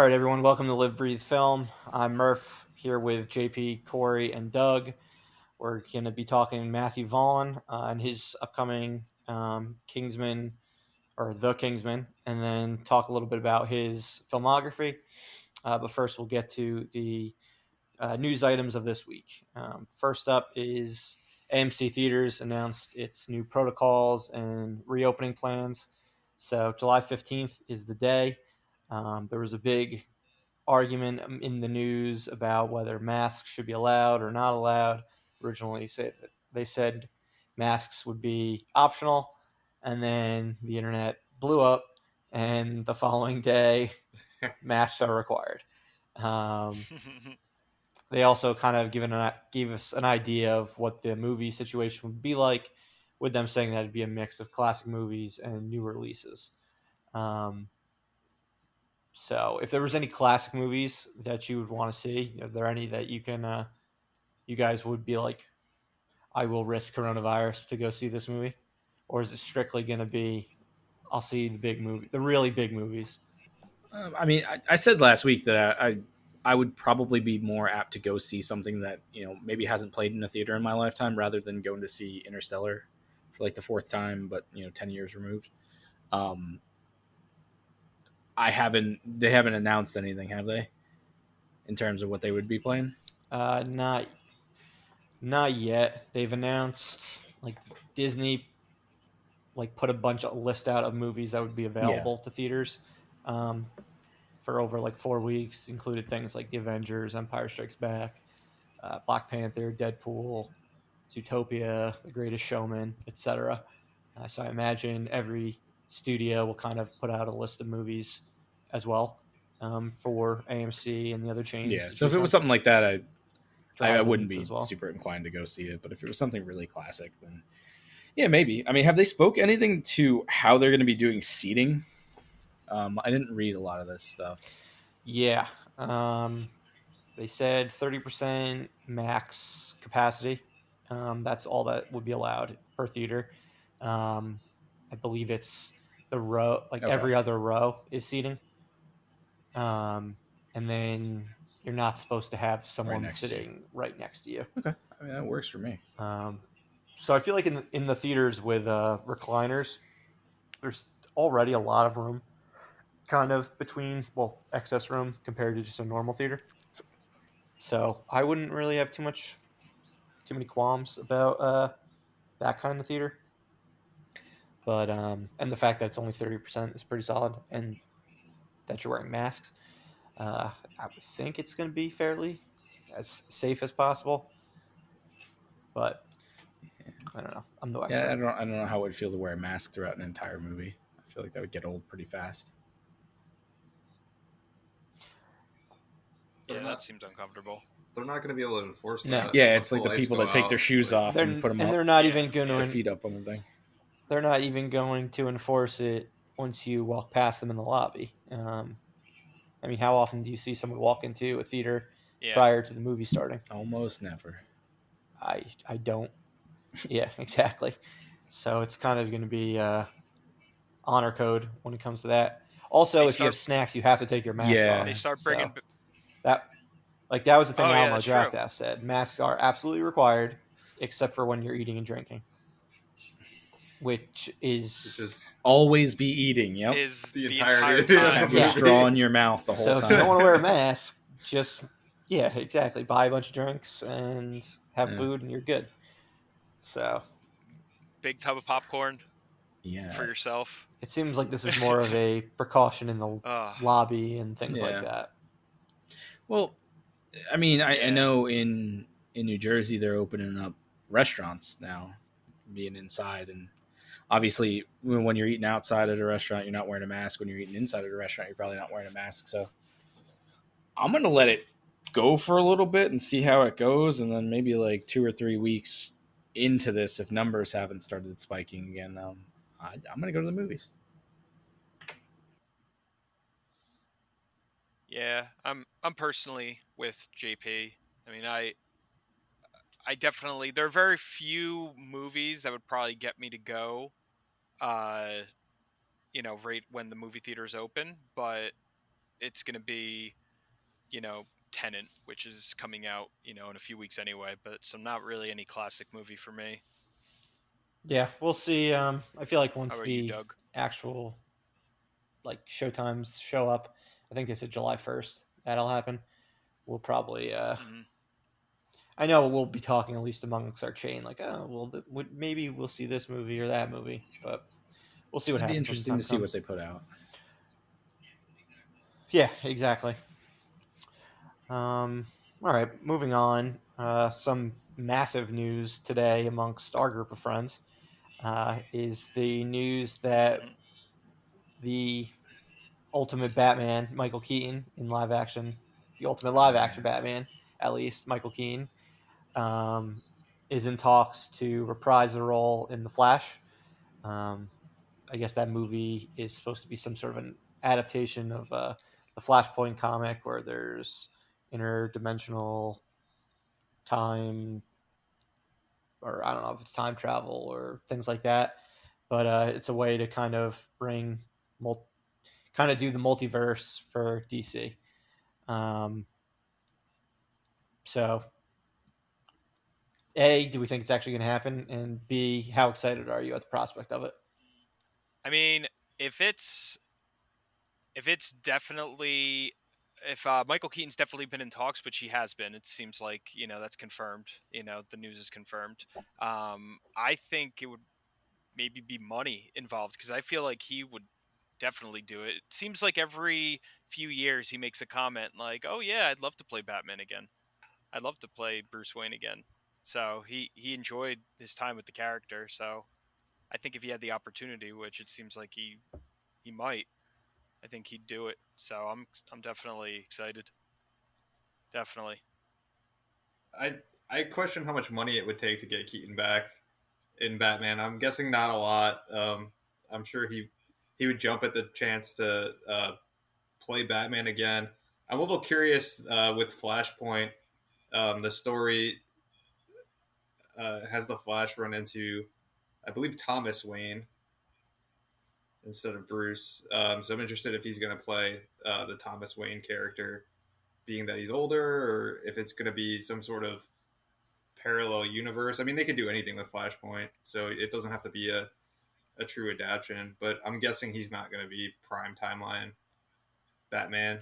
right, everyone. Welcome to Live, Breathe, Film. I'm Murph here with JP, Corey, and Doug. We're going to be talking Matthew Vaughn and his upcoming Kingsman, or The Kingsman, and then talk a little bit about his filmography. But first, we'll get to the news items of this week. First up is AMC Theaters announced its new protocols and reopening plans. So July 15th is the day. There was a big argument in the news about whether masks should be allowed or not allowed. Originally, they said masks would be optional, and then the internet blew up, and the following day, masks are required. They also kind of gave us an idea of what the movie situation would be like, with them saying that it'd be a mix of classic movies and new releases. So, if there was any classic movies that you would want to see, are there any that you guys would be like, I will risk coronavirus to go see this movie, or is it strictly going to be, I'll see the big movie, the really big movies? I said last week that I would probably be more apt to go see something that maybe hasn't played in a theater in my lifetime, rather than going to see Interstellar for like the fourth time, but 10 years removed. They haven't announced anything, have they, in terms of what they would be playing? Not yet. They've announced, like, Disney put a bunch of list out of movies that would be available to theaters for over like 4 weeks, included things like The Avengers, Empire Strikes Back, Black Panther, Deadpool, Zootopia, The Greatest Showman, etc. So I imagine every studio will kind of put out a list of movies as well for AMC and the other chains. Yeah, so if it was something like that, I wouldn't be well. super inclined to go see it. But if it was something really classic, then yeah, maybe. I mean, have they spoke anything to how they're going to be doing seating? I didn't read a lot of this stuff. Yeah. They said 30% max capacity. That's all that would be allowed per theater. I believe it's the row, every other row is seating. And then you're not supposed to have someone sitting right next to you. Okay. I mean, that works for me. So I feel like in the theaters with recliners, there's already a lot of room kind of between, excess room compared to just a normal theater. So I wouldn't really have too many qualms about that kind of theater. But and the fact that it's only 30% is pretty solid, and that you're wearing masks, I would think it's going to be fairly as safe as possible. But I don't know. I'm no expert. Yeah, I don't know how it would feel to wear a mask throughout an entire movie. I feel like that would get old pretty fast. Yeah, that seems uncomfortable. They're not going to be able to enforce that. Yeah, it's like the people that take their shoes off and put them and up. They're not even going to their feet up on the thing. They're not even going to enforce it once you walk past them in the lobby. I mean, how often do you see someone walk into a theater prior to the movie starting? Almost never. I don't. Yeah, exactly. So it's kind of going to be honor code when it comes to that. Also, if you have snacks, you have to take your mask off. They start bringing that. That was the thing Alamo Draft House said. Masks are absolutely required, except for when you're eating and drinking. Which is always be eating. Yep. Is the entirety time. Have a straw in your mouth the whole time. So if you don't want to wear a mask, just exactly. Buy a bunch of drinks and have food, and you're good. So, big tub of popcorn. Yeah. For yourself. It seems like this is more of a precaution in the lobby and things like that. Well, I mean, I know in New Jersey they're opening up restaurants now, being inside, and obviously when you're eating outside at a restaurant, you're not wearing a mask. When you're eating inside at a restaurant, you're probably not wearing a mask. So I'm gonna let it go for a little bit and see how it goes, and then maybe like 2 or 3 weeks into this, if numbers haven't started spiking again, I'm gonna go to the movies. Yeah, I'm personally with JP. I mean, I definitely, there are very few movies that would probably get me to go, right when the movie theater is open. But it's going to be, Tenet, which is coming out, in a few weeks anyway. But so not really any classic movie for me. Yeah, we'll see. I feel like How once about you, the Doug? actual showtimes show up, I think they said July 1st. That'll happen. We'll probably. Mm-hmm. I know we'll be talking at least amongst our chain, like, oh, well, maybe we'll see this movie or that movie, but we'll see what It'd be happens when the interesting time to see comes. what they put out. Yeah, exactly. All right, moving on. Some massive news today amongst our group of friends is the news that Mm-hmm. the ultimate Batman, Michael Keaton, in live action, the ultimate Ah, live action yes. Batman, at least Michael Keaton, is in talks to reprise the role in The Flash. I guess that movie is supposed to be some sort of an adaptation of the Flashpoint comic where there's interdimensional time, or I don't know if it's time travel or things like that. But it's a way to kind of do the multiverse for DC. So, A, do we think it's actually going to happen? And B, how excited are you at the prospect of it? I mean, if it's definitely if Michael Keaton's definitely been in talks, which he has been, it seems like that's confirmed. The news is confirmed. I think it would maybe be money involved because I feel like he would definitely do it. It seems like every few years he makes a comment like, "Oh yeah, I'd love to play Batman again. I'd love to play Bruce Wayne again." So he enjoyed his time with the character. So I think if he had the opportunity, which it seems like he might, I think he'd do it. So I'm definitely excited. Definitely. I question how much money it would take to get Keaton back in Batman. I'm guessing not a lot. I'm sure he would jump at the chance to play Batman again. I'm a little curious with Flashpoint. The story has the Flash run into, I believe, Thomas Wayne instead of Bruce. So I'm interested if he's going to play the Thomas Wayne character, being that he's older, or if it's going to be some sort of parallel universe. I mean, they could do anything with Flashpoint, so it doesn't have to be a true adaptation. But I'm guessing he's not going to be prime timeline Batman.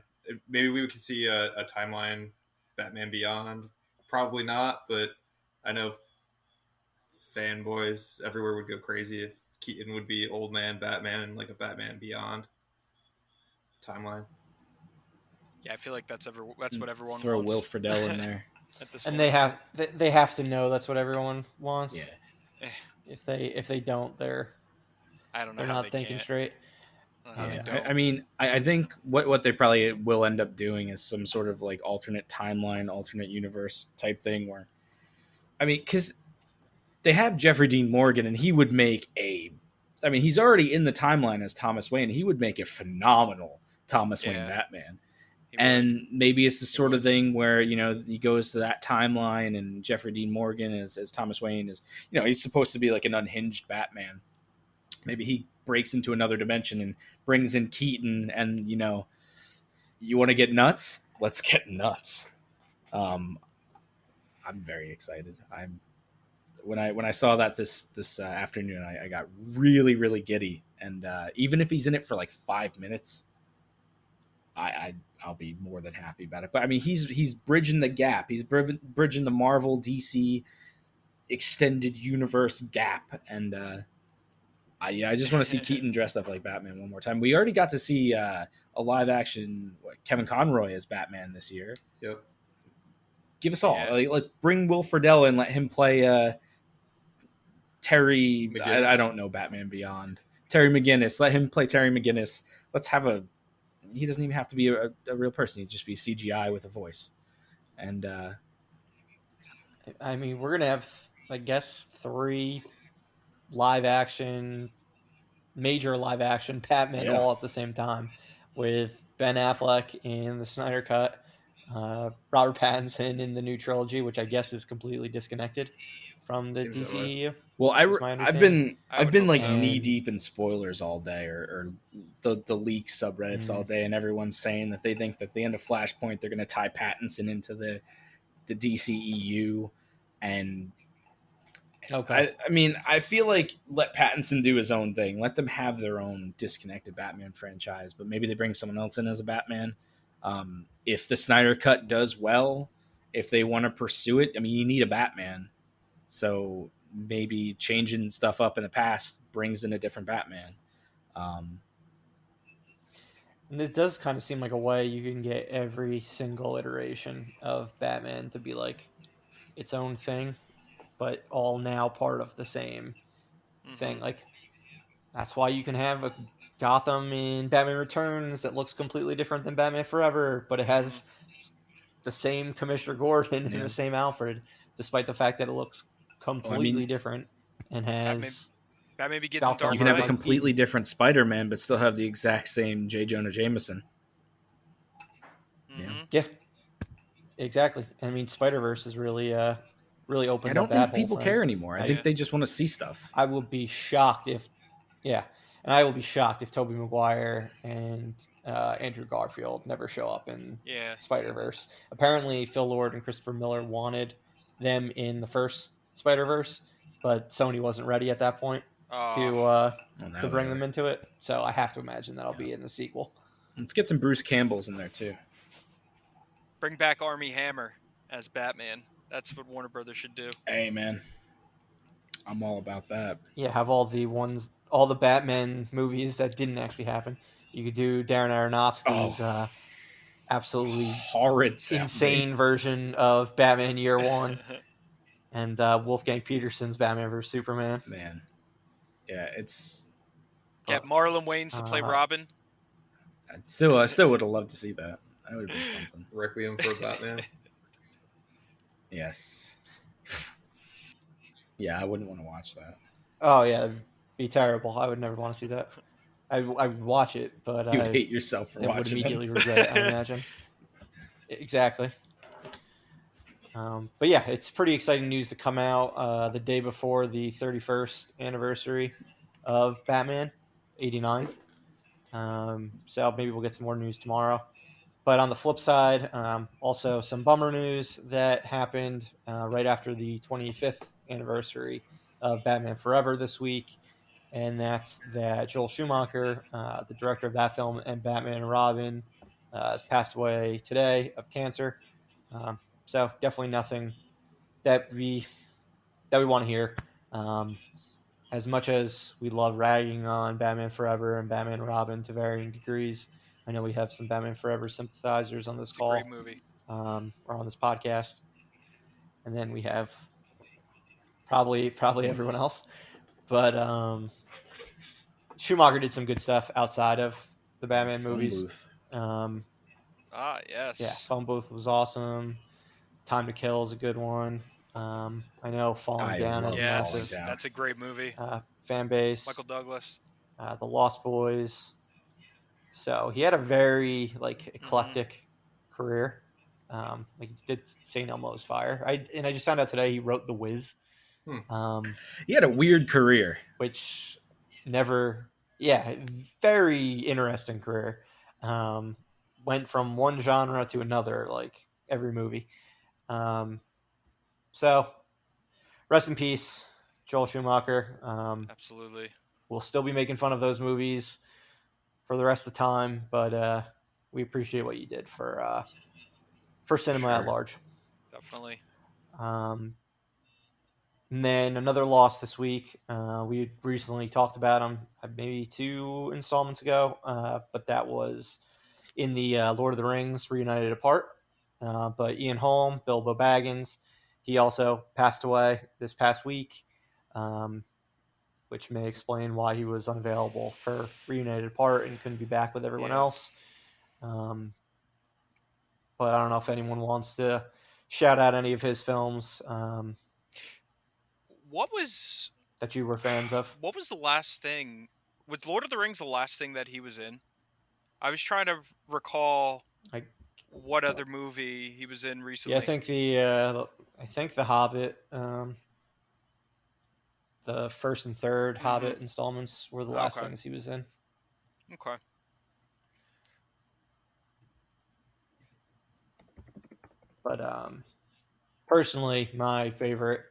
Maybe we could see a timeline Batman Beyond. Probably not, but I know fanboys everywhere would go crazy if Keaton would be old man Batman and like a Batman Beyond timeline. Yeah, I feel like that's what everyone Throw wants. Will Friedle in there. At this And point. they have to know that's what everyone wants. Yeah. If they don't, they're I don't know they're how not they thinking can't. straight. I mean, I think what they probably will end up doing is some sort of like alternate timeline, alternate universe type thing where, I mean, because they have Jeffrey Dean Morgan and he would make he's already in the timeline as Thomas Wayne. He would make a phenomenal Thomas Wayne Batman. And maybe it's the sort of thing where, he goes to that timeline and Jeffrey Dean Morgan as Thomas Wayne is, he's supposed to be like an unhinged Batman. Maybe he breaks into another dimension and brings in Keaton and, you want to get nuts? Let's get nuts. I'm very excited. When I saw that this afternoon, I got really, really giddy. And even if he's in it for like 5 minutes, I'll be more than happy about it. But I mean, he's bridging the gap. He's bridging the Marvel DC extended universe gap, and I just want to see Keaton dressed up like Batman one more time. We already got to see a live action Kevin Conroy as Batman this year. Yep. Give us all like bring Will Friedle and let him play Terry. I don't know Batman Beyond. Terry McGinnis. Let him play Terry McGinnis. Let's have he doesn't even have to be a real person. He'd just be CGI with a voice. And I mean, we're gonna have, I guess, 3 major live action Batman all at the same time, with Ben Affleck in the Snyder Cut, Robert Pattinson in the new trilogy, which I guess is completely disconnected from the Seems that way. DCEU. Well, Is my I've understanding. been hope like so. knee deep in spoilers all day, or the leak subreddits all day, and everyone's saying that they think that at the end of Flashpoint they're going to tie Pattinson into the DCEU, and Okay. I mean, I feel like let Pattinson do his own thing. Let them have their own disconnected Batman franchise, but maybe they bring someone else in as a Batman. If the Snyder Cut does well, if they want to pursue it, I mean, you need a Batman. So maybe changing stuff up in the past brings in a different Batman. And this does kind of seem like a way you can get every single iteration of Batman to be like its own thing, but all now part of the same thing. Like, that's why you can have a Gotham in Batman Returns that looks completely different than Batman Forever, but it has the same Commissioner Gordon and the same Alfred, despite the fact that it looks completely different and has Batman Begins Val and Dark You can have a Knight. completely different Spider-Man, but still have the exact same J. Jonah Jameson. Yeah, exactly. I mean, Spider-Verse is really really opened I up don't that think whole people thing. care anymore. I think they just want to see stuff. I will be shocked if, and I will be shocked if Tobey Maguire and Andrew Garfield never show up in Spider-Verse. Apparently, Phil Lord and Christopher Miller wanted them in the first Spider-Verse, but Sony wasn't ready at that point to bring them into it. So I have to imagine that'll be in the sequel. Let's get some Bruce Campbells in there too. Bring back Armie Hammer as Batman. That's what Warner Brothers should do. Hey, man. I'm all about that. Yeah, have all the Batman movies that didn't actually happen. You could do Darren Aronofsky's absolutely horrid, insane version of Batman Year One, and Wolfgang Petersen's Batman vs Superman. Man, yeah, it's get Marlon Wayans to play Robin. I still would have loved to see that. That would have been something. Requiem for Batman. Yes. Yeah, I wouldn't want to watch that. Oh yeah, it'd be terrible. I would never want to see that. I would watch it, but you'd hate yourself for watching it. Would immediately regret it, I imagine. Exactly. But yeah, it's pretty exciting news to come out the day before the 31st anniversary of Batman '89. So maybe we'll get some more news tomorrow. But on the flip side, also some bummer news that happened right after the 25th anniversary of Batman Forever this week, and that's that Joel Schumacher, the director of that film and Batman and Robin, has passed away today of cancer. So definitely nothing that we want to hear. As much as we love ragging on Batman Forever and Batman and Robin to varying degrees, I know we have some Batman Forever sympathizers on this call, a great movie, or on this podcast, and then we have probably everyone else. But Schumacher did some good stuff outside of the Batman movies. Booth. Yes. Yeah, Phone Booth was awesome. Time to Kill is a good one. I know Falling Down is massive. That's a great movie. Fan base. Michael Douglas. The Lost Boys. So he had a very eclectic career. He did St. Elmo's Fire. I just found out today he wrote The Wiz. He had a weird career, which very interesting career. Went from one genre to another, like every movie. So rest in peace, Joel Schumacher. Absolutely. We'll still be making fun of those movies for the rest of the time, but we appreciate what you did for cinema at large. Definitely. And then another loss this week. We recently talked about him maybe 2 installments ago, but that was in the Lord of the Rings Reunited Apart. But Ian Holm, Bilbo Baggins, he also passed away this past week, which may explain why he was unavailable for Reunited Apart and couldn't be back with everyone else. But I don't know if anyone wants to shout out any of his films. What was that you were fans of? What was the last thing? Was Lord of the Rings the last thing that he was in? I was trying to recall what other movie he was in recently. Yeah, I think the Hobbit the first and third Mm-hmm. Hobbit installments were the last Okay. things he was in. Okay. But personally, my favorite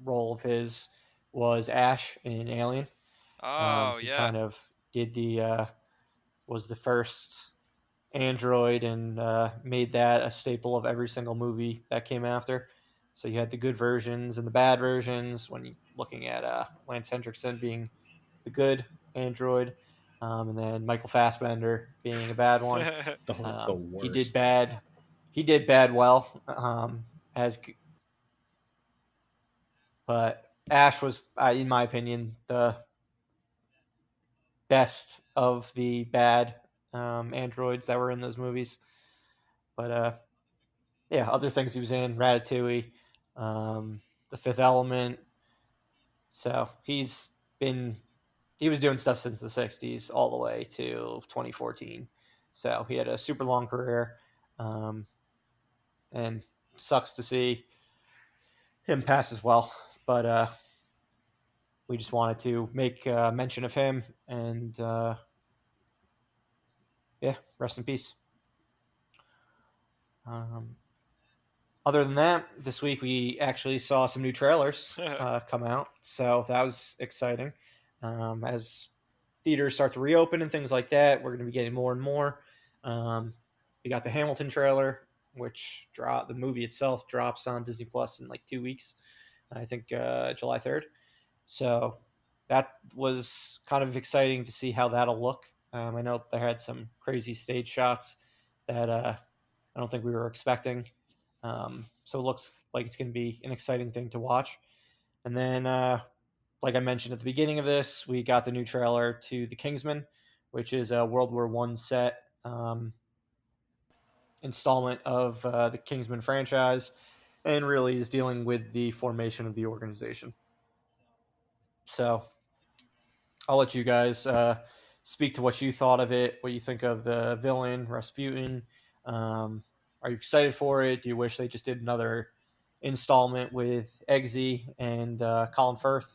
role of his was Ash in Alien. Oh He yeah. kind of did was the first android and made that a staple of every single movie that came after. So you had the good versions and the bad versions. When you're looking at Lance Hendrickson being the good android, and then Michael Fassbender being a bad one. The He did worst. bad. He did bad well. As But Ash was, in my opinion, the best of the bad androids that were in those movies. But yeah, other things he was in, Ratatouille, The Fifth Element. So he was doing stuff since the 60s all the way to 2014. So he had a super long career. And sucks to see him pass as well. But we just wanted to make mention of him and yeah, rest in peace. Um, Other than that, this week we actually saw some new trailers come out, so that was exciting. As theaters start to reopen and things like that, we're going to be getting more and more. We got the Hamilton trailer, which the movie itself drops on Disney Plus in like 2 weeks. I think July 3rd. So that was kind of exciting to see how that'll look. I know they had some crazy stage shots that I don't think we were expecting. So it looks like it's going to be an exciting thing to watch. And then, like I mentioned at the beginning of this, we got the new trailer to The Kingsman, which is a World War One set installment of the Kingsman franchise, and really is dealing with the formation of the organization. So I'll let you guys speak to what you thought of it, what you think of the villain, Rasputin. Are you excited for it? Do you wish they just did another installment with Eggsy and Colin Firth?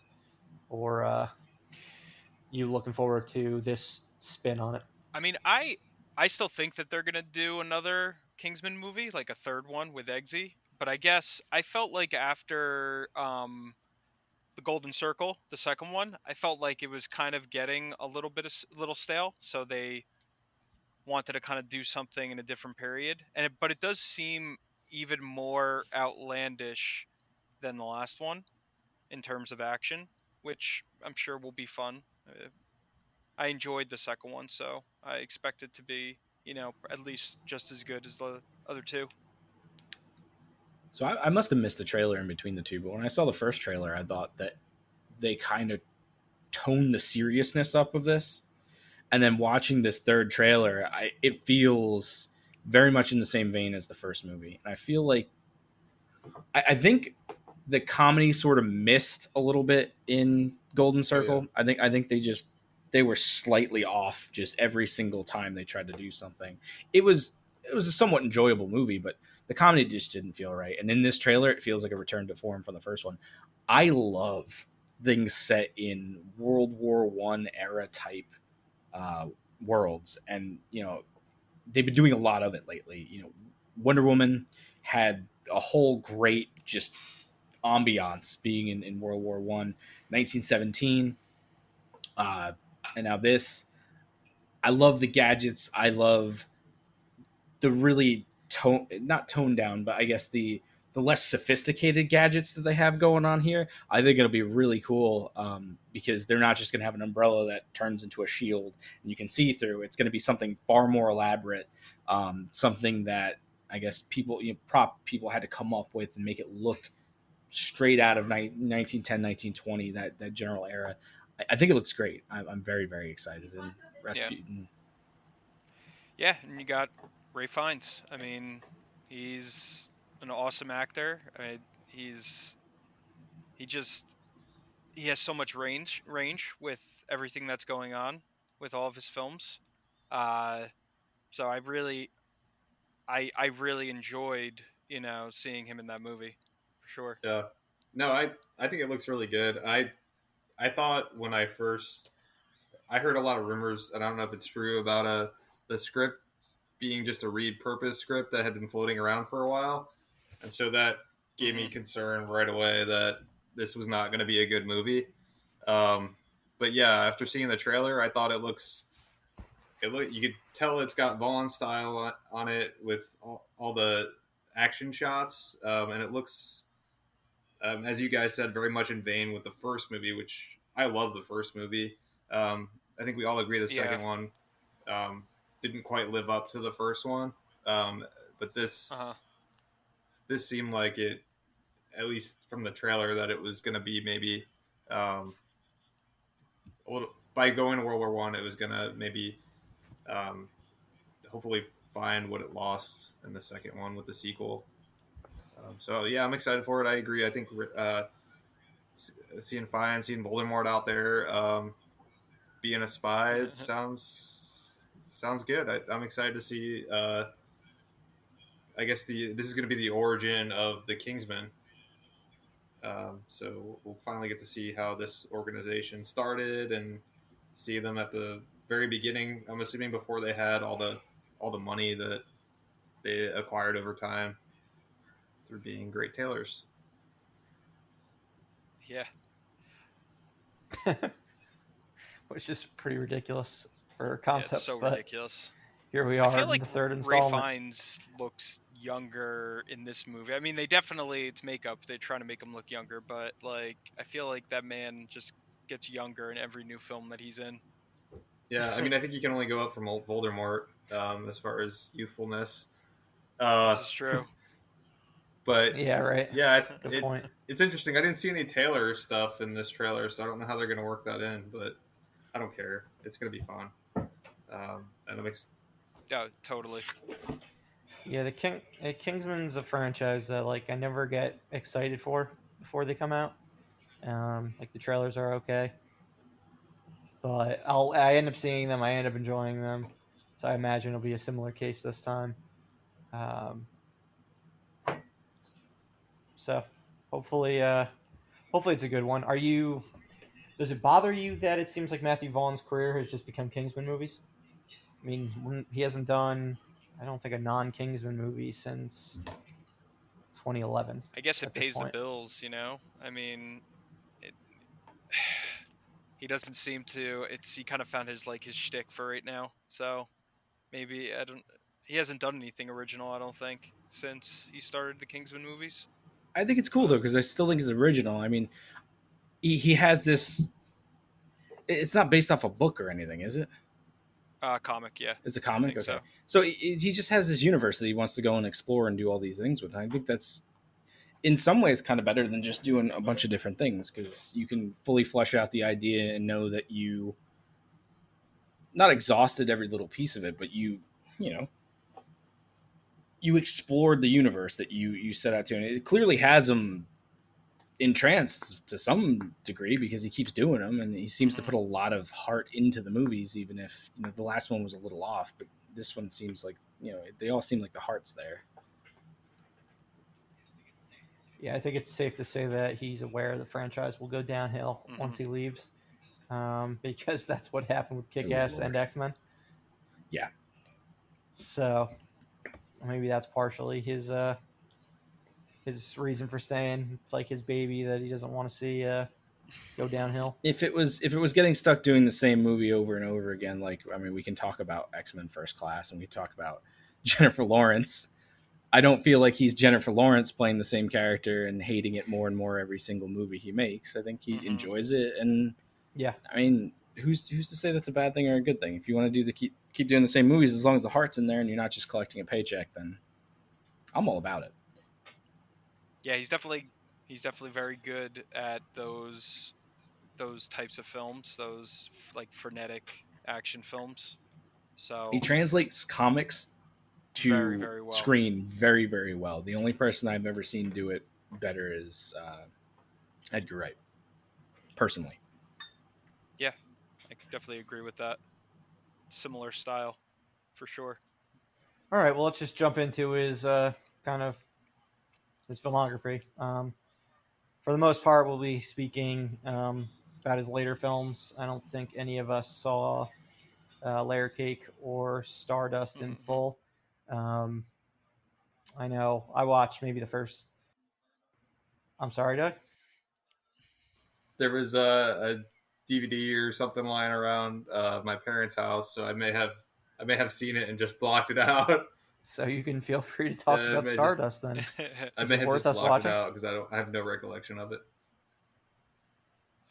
Or you looking forward to this spin on it? I mean, I still think that they're gonna do another Kingsman movie, like a third one with Eggsy. But I guess I felt like after the Golden Circle, the second one, I felt like it was kind of getting a little bit of little stale. So they wanted to kind of do something in a different period. But it does seem even more outlandish than the last one in terms of action, which I'm sure will be fun. I enjoyed the second one, so I expect it to be, at least just as good as the other two. So I must have missed a trailer in between the two, but when I saw the first trailer, I thought that they kind of toned the seriousness up of this. And then watching this third trailer, it feels very much in the same vein as the first movie. And I feel like I think the comedy sort of missed a little bit in Golden Circle. Oh, yeah. I think they were slightly off just every single time they tried to do something. It was a somewhat enjoyable movie, but the comedy just didn't feel right. And in this trailer, it feels like a return to form from the first one. I love things set in World War One era type worlds, and they've been doing a lot of it lately. Wonder Woman had a whole great just ambiance being in World War One, 1917, and now this. I love the gadgets. I love the really not toned down, but I guess the less sophisticated gadgets that they have going on here. I think it'll be really cool because they're not just going to have an umbrella that turns into a shield and you can see through. It's going to be something far more elaborate, something that I guess prop people had to come up with and make it look straight out of 1910, 1920, that general era. I think it looks great. I'm very, very excited. And Rasputin. Yeah, and you got Ray Fiennes. I mean, he's an awesome actor. He's he just he has so much range with everything that's going on with all of his films. Uh, so I really enjoyed seeing him in that movie for sure. Yeah. No, I think it looks really good. I I thought when I heard a lot of rumors, and I don't know if it's true, about the script being just a Reed purpose script that had been floating around for a while, and so that gave me concern right away that this was not going to be a good movie. But yeah, after seeing the trailer, I thought it looks. You could tell it's got Vaughn style on it with all the action shots, and it looks, as you guys said, very much in vein with the first movie, which I love the first movie. I think we all agree the second one didn't quite live up to the first one, but this seemed like it, at least from the trailer, that it was going to be maybe a little. By going to World War One, it was going to maybe hopefully find what it lost in the second one with the sequel. So yeah, I'm excited for it. I agree. I think seeing Voldemort out there being a spy sounds good. I'm excited to see. I guess this is going to be the origin of the Kingsman. So we'll finally get to see how this organization started and see them at the very beginning. I'm assuming before they had all the money that they acquired over time through being great tailors. Yeah. Which is pretty ridiculous for a concept. It's so ridiculous. Here we are. I feel like in the third Ray installment. Fiennes looks younger in this movie. I mean, it's makeup. They're trying to make him look younger, but like, I feel like that man just gets younger in every new film that he's in. Yeah, I mean, I think you can only go up from Voldemort as far as youthfulness. This is true. But yeah, right. Yeah, Good point. It's interesting. I didn't see any Taylor stuff in this trailer, so I don't know how they're going to work that in. But I don't care. It's going to be fun. And it makes. Yeah, totally. Yeah, the Kingsman's a franchise that like I never get excited for before they come out. Like the trailers are okay, but I end up seeing them. I end up enjoying them, so I imagine it'll be a similar case this time. So hopefully it's a good one. Does it bother you that it seems like Matthew Vaughn's career has just become Kingsman movies? I mean, he hasn't done, I don't think, a non-Kingsman movie since 2011. I guess it pays the bills, you know? I mean, he doesn't seem to, he kind of found his shtick for right now. So maybe, he hasn't done anything original, I don't think, since he started the Kingsman movies. I think it's cool though, because I still think it's original. I mean, he has this, it's not based off a book or anything, is it? Comic, yeah. It's a comic? Okay. So he just has this universe that he wants to go and explore and do all these things with. And I think that's, in some ways, kind of better than just doing a bunch of different things, because you can fully flesh out the idea and know that you not exhausted every little piece of it, but you explored the universe that you set out to. And it clearly has him entranced to some degree because he keeps doing them, and he seems to put a lot of heart into the movies, even if the last one was a little off, but this one seems like they all seem like the heart's there. Yeah, I think it's safe to say that he's aware the franchise will go downhill once he leaves, because that's what happened with Kick-Ass and X-Men. Yeah. So maybe that's partially his reason for staying. It's like his baby that he doesn't want to see go downhill. If it was getting stuck doing the same movie over and over again, we can talk about X-Men First Class and we talk about Jennifer Lawrence. I don't feel like he's Jennifer Lawrence playing the same character and hating it more and more every single movie he makes. I think he enjoys it, and yeah, I mean, who's to say that's a bad thing or a good thing? If you want to do keep doing the same movies, as long as the heart's in there and you're not just collecting a paycheck, then I'm all about it. Yeah, he's definitely very good at those types of films, those frenetic action films. So he translates comics to very, very well. Screen very, very well. The only person I've ever seen do it better is Edgar Wright, personally. Yeah, I definitely agree with that. Similar style, for sure. All right, well, let's just jump into his kind of his filmography. For the most part, we'll be speaking about his later films. I don't think any of us saw Layer Cake or Stardust in full. I know I watched maybe the first. I'm sorry, Doug. There was a DVD or something lying around my parents' house, so I may have seen it and just blocked it out. So you can feel free to talk about Stardust then. I Is may it have worth just us blocked watching? it out because I have no recollection of it.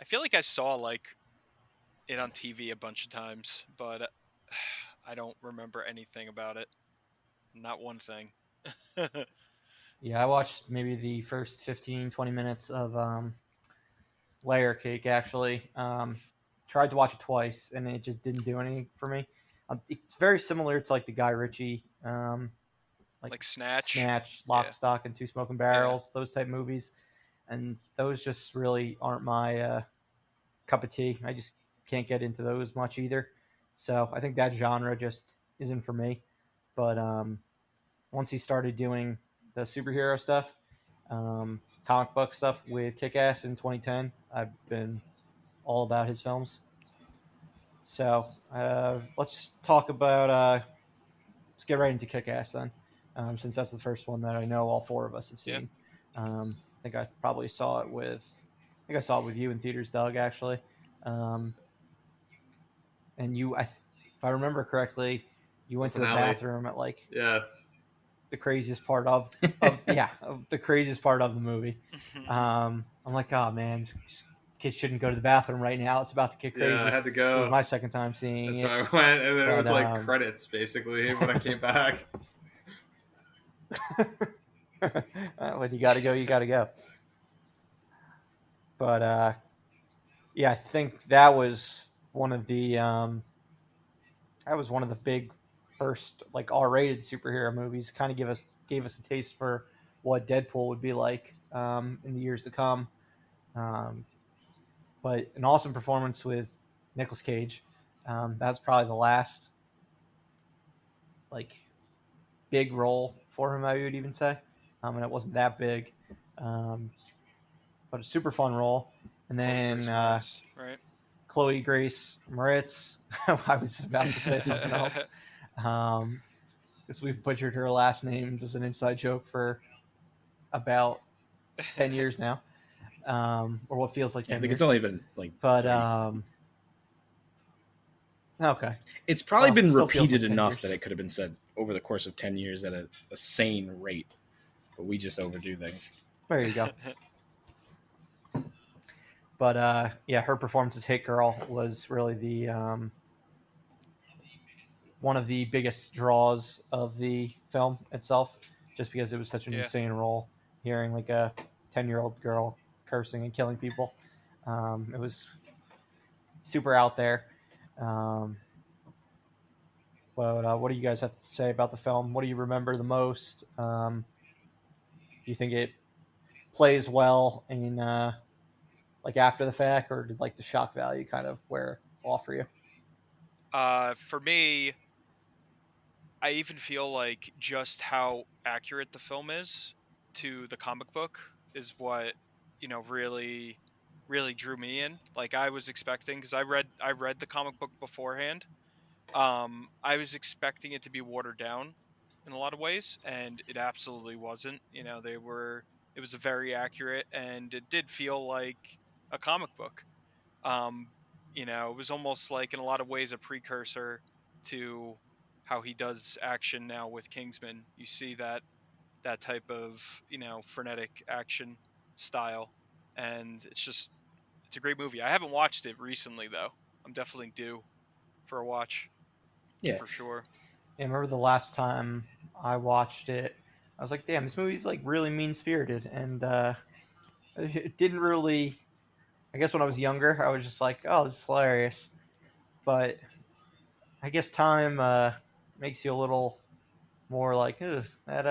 I feel like I saw like it on TV a bunch of times, but I don't remember anything about it. Not one thing. Yeah, I watched maybe the first 15, 20 minutes of Layer Cake, actually. Tried to watch it twice, and it just didn't do anything for me. It's very similar to like the Guy Ritchie, like Snatch. Snatch, Lock, Yeah. Stock, and Two Smoking Barrels, those type movies. And those just really aren't my cup of tea. I just can't get into those much either. So I think that genre just isn't for me. But once he started doing the superhero stuff, comic book stuff with Kick-Ass in 2010, I've been all about his films. So let's talk about. Let's get right into Kick-Ass then, since that's the first one that I know all four of us have seen. I think I probably saw it with. I think I saw it with you in theaters, Doug. Actually, and you, if I remember correctly, you went to the finale. bathroom at like Yeah. the craziest part of the craziest part of the movie. I'm like, oh man, kids shouldn't go to the bathroom right now. It's about to get crazy. Yeah, I had to So it go. was my second time seeing So it. I went, and then it was But, like credits basically when I came back. When you got to go, you got to go. But yeah, I think that was one of the big first like R-rated superhero movies. Kind of gave us a taste for what Deadpool would be like in the years to come. But an awesome performance with Nicolas Cage. That's probably the last like big role for him, I would even say, and it wasn't that big, but a super fun role. And then right? Chloe Grace Moretz. I was about to say something else. Because we've butchered her last name as an inside joke for about 10 years now, or what feels like 10 I think years. it's only been like, but 3. Okay. It's probably been still feels repeated like 10 enough years. that it could have been said over the course of 10 years at a sane rate, but we just overdo things. There you go. But yeah, her performance as Hit Girl was really the one of the biggest draws of the film itself, just because it was such an insane role. Hearing like a 10-year-old girl cursing and killing people, it was super out there. But what do you guys have to say about the film? What do you remember the most? Do you think it plays well in like after the fact, or did like the shock value kind of wear off for you? For me, I even feel like just how accurate the film is to the comic book is what, really drew me in. Like I was expecting, because I read the comic book beforehand. I was expecting it to be watered down in a lot of ways, and it absolutely wasn't. It was a very accurate, and it did feel like a comic book. It was almost like in a lot of ways a precursor to how he does action now with Kingsman. You see that type of, frenetic action style, and it's a great movie. I haven't watched it recently though. I'm definitely due for a watch. Yeah, for sure. Yeah, I remember the last time I watched it, I was like, damn, this movie's like really mean spirited, and it didn't really. I guess when I was younger, I was just like, oh, this is hilarious. But I guess time makes you a little more like, ugh, that.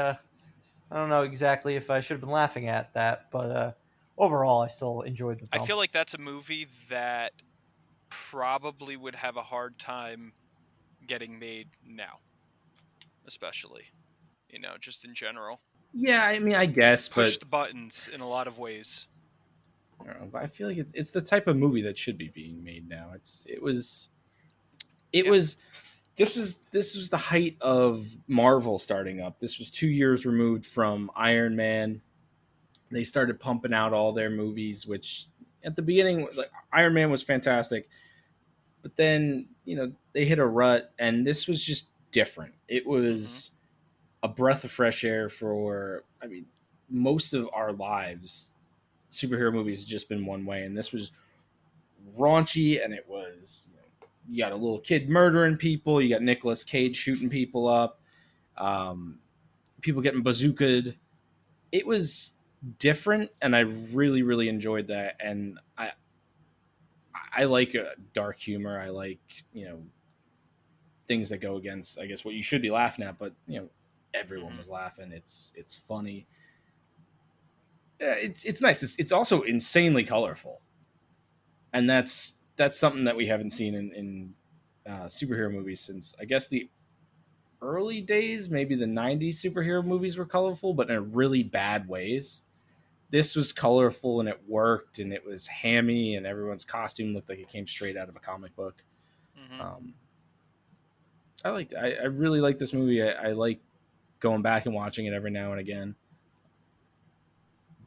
I don't know exactly if I should have been laughing at that, but overall, I still enjoyed the film. I feel like that's a movie that probably would have a hard time getting made now, especially, just in general. Yeah, I mean, I guess, Push but the buttons in a lot of ways. I don't know, but I feel like it's the type of movie that should be being made now. It was this was the height of Marvel starting up. This was 2 years removed from Iron Man. They started pumping out all their movies, which at the beginning, like Iron Man was fantastic, but then they hit a rut, and this was just different. It was a breath of fresh air for, I mean, most of our lives. Superhero movies have just been one way, and this was raunchy, and it was you got a little kid murdering people, you got Nicolas Cage shooting people up, people getting bazookaed. It was different, and I really, really enjoyed that. And I like dark humor. I like things that go against, I guess, what you should be laughing at, but everyone was laughing. It's funny. It's nice. It's also insanely colorful, and that's something that we haven't seen in superhero movies since, I guess, the early days. Maybe the 90s superhero movies were colorful, but in really bad ways. This was colorful, and it worked, and it was hammy, and everyone's costume looked like it came straight out of a comic book. I liked it. I really like this movie. I like going back and watching it every now and again.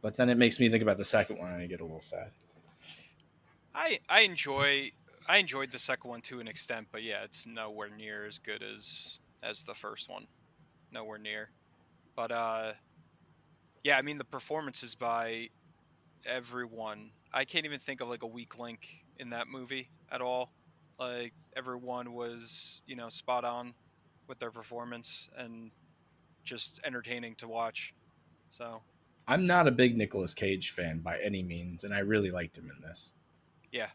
But then it makes me think about the second one, and I get a little sad. I enjoyed the second one to an extent, but yeah, it's nowhere near as good as the first one. Nowhere near. But yeah, I mean, the performances by everyone. I can't even think of like a weak link in that movie at all. Like, everyone was, spot on with their performance and just entertaining to watch. So I'm not a big Nicolas Cage fan by any means, and I really liked him in this. Yeah.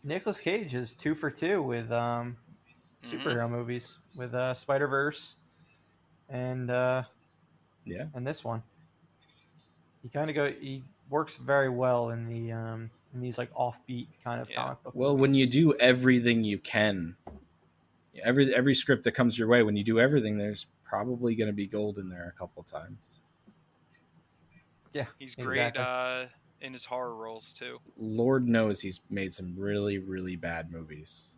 Nicolas Cage is 2 for 2 with superhero movies, with Spider-Verse and and this one. He works very well in the in these like offbeat kind of comic book Well, movies. when you do everything you can, every script that comes your way, when you do everything, there's probably going to be gold in there a couple times. Yeah, he's great in his horror roles too. Lord knows he's made some really, really bad movies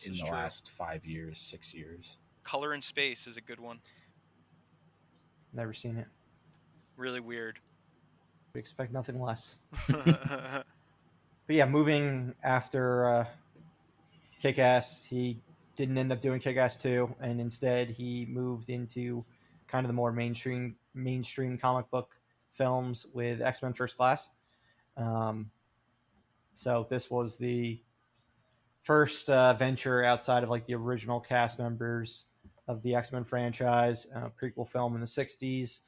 in the true. last 5 years, 6 years. Color in Space is a good one. Never seen it. Really weird. We expect nothing less. But yeah, moving after Kick-Ass, he didn't end up doing Kick-Ass 2, and instead he moved into kind of the more mainstream comic book films with X-Men First Class. So this was the first venture outside of like the original cast members of the X-Men franchise, prequel film in the 60s.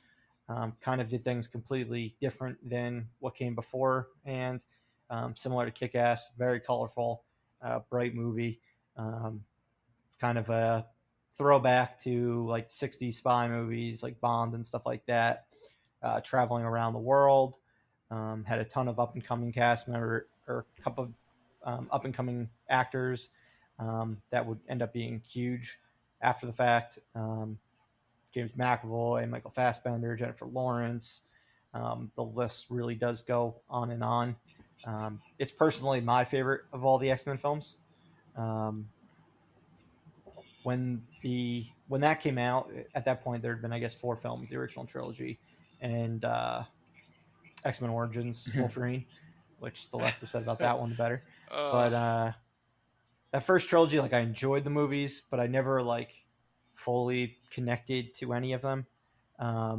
Kind of did things completely different than what came before, and similar to Kick-Ass, very colorful, bright movie. Kind of a throwback to like 60s spy movies like Bond and stuff like that. Traveling around the world. Had a ton of up-and-coming cast member, or a couple of up-and-coming actors that would end up being huge after the fact. James McAvoy, Michael Fassbender, Jennifer Lawrence. The list really does go on and on. It's personally my favorite of all the X-Men films. When that came out, at that point there had been, I guess, 4 films, the original trilogy, and X-Men Origins Wolverine, which the less is said about that one, the better. But that first trilogy, like, I enjoyed the movies, but I never like fully connected to any of them. I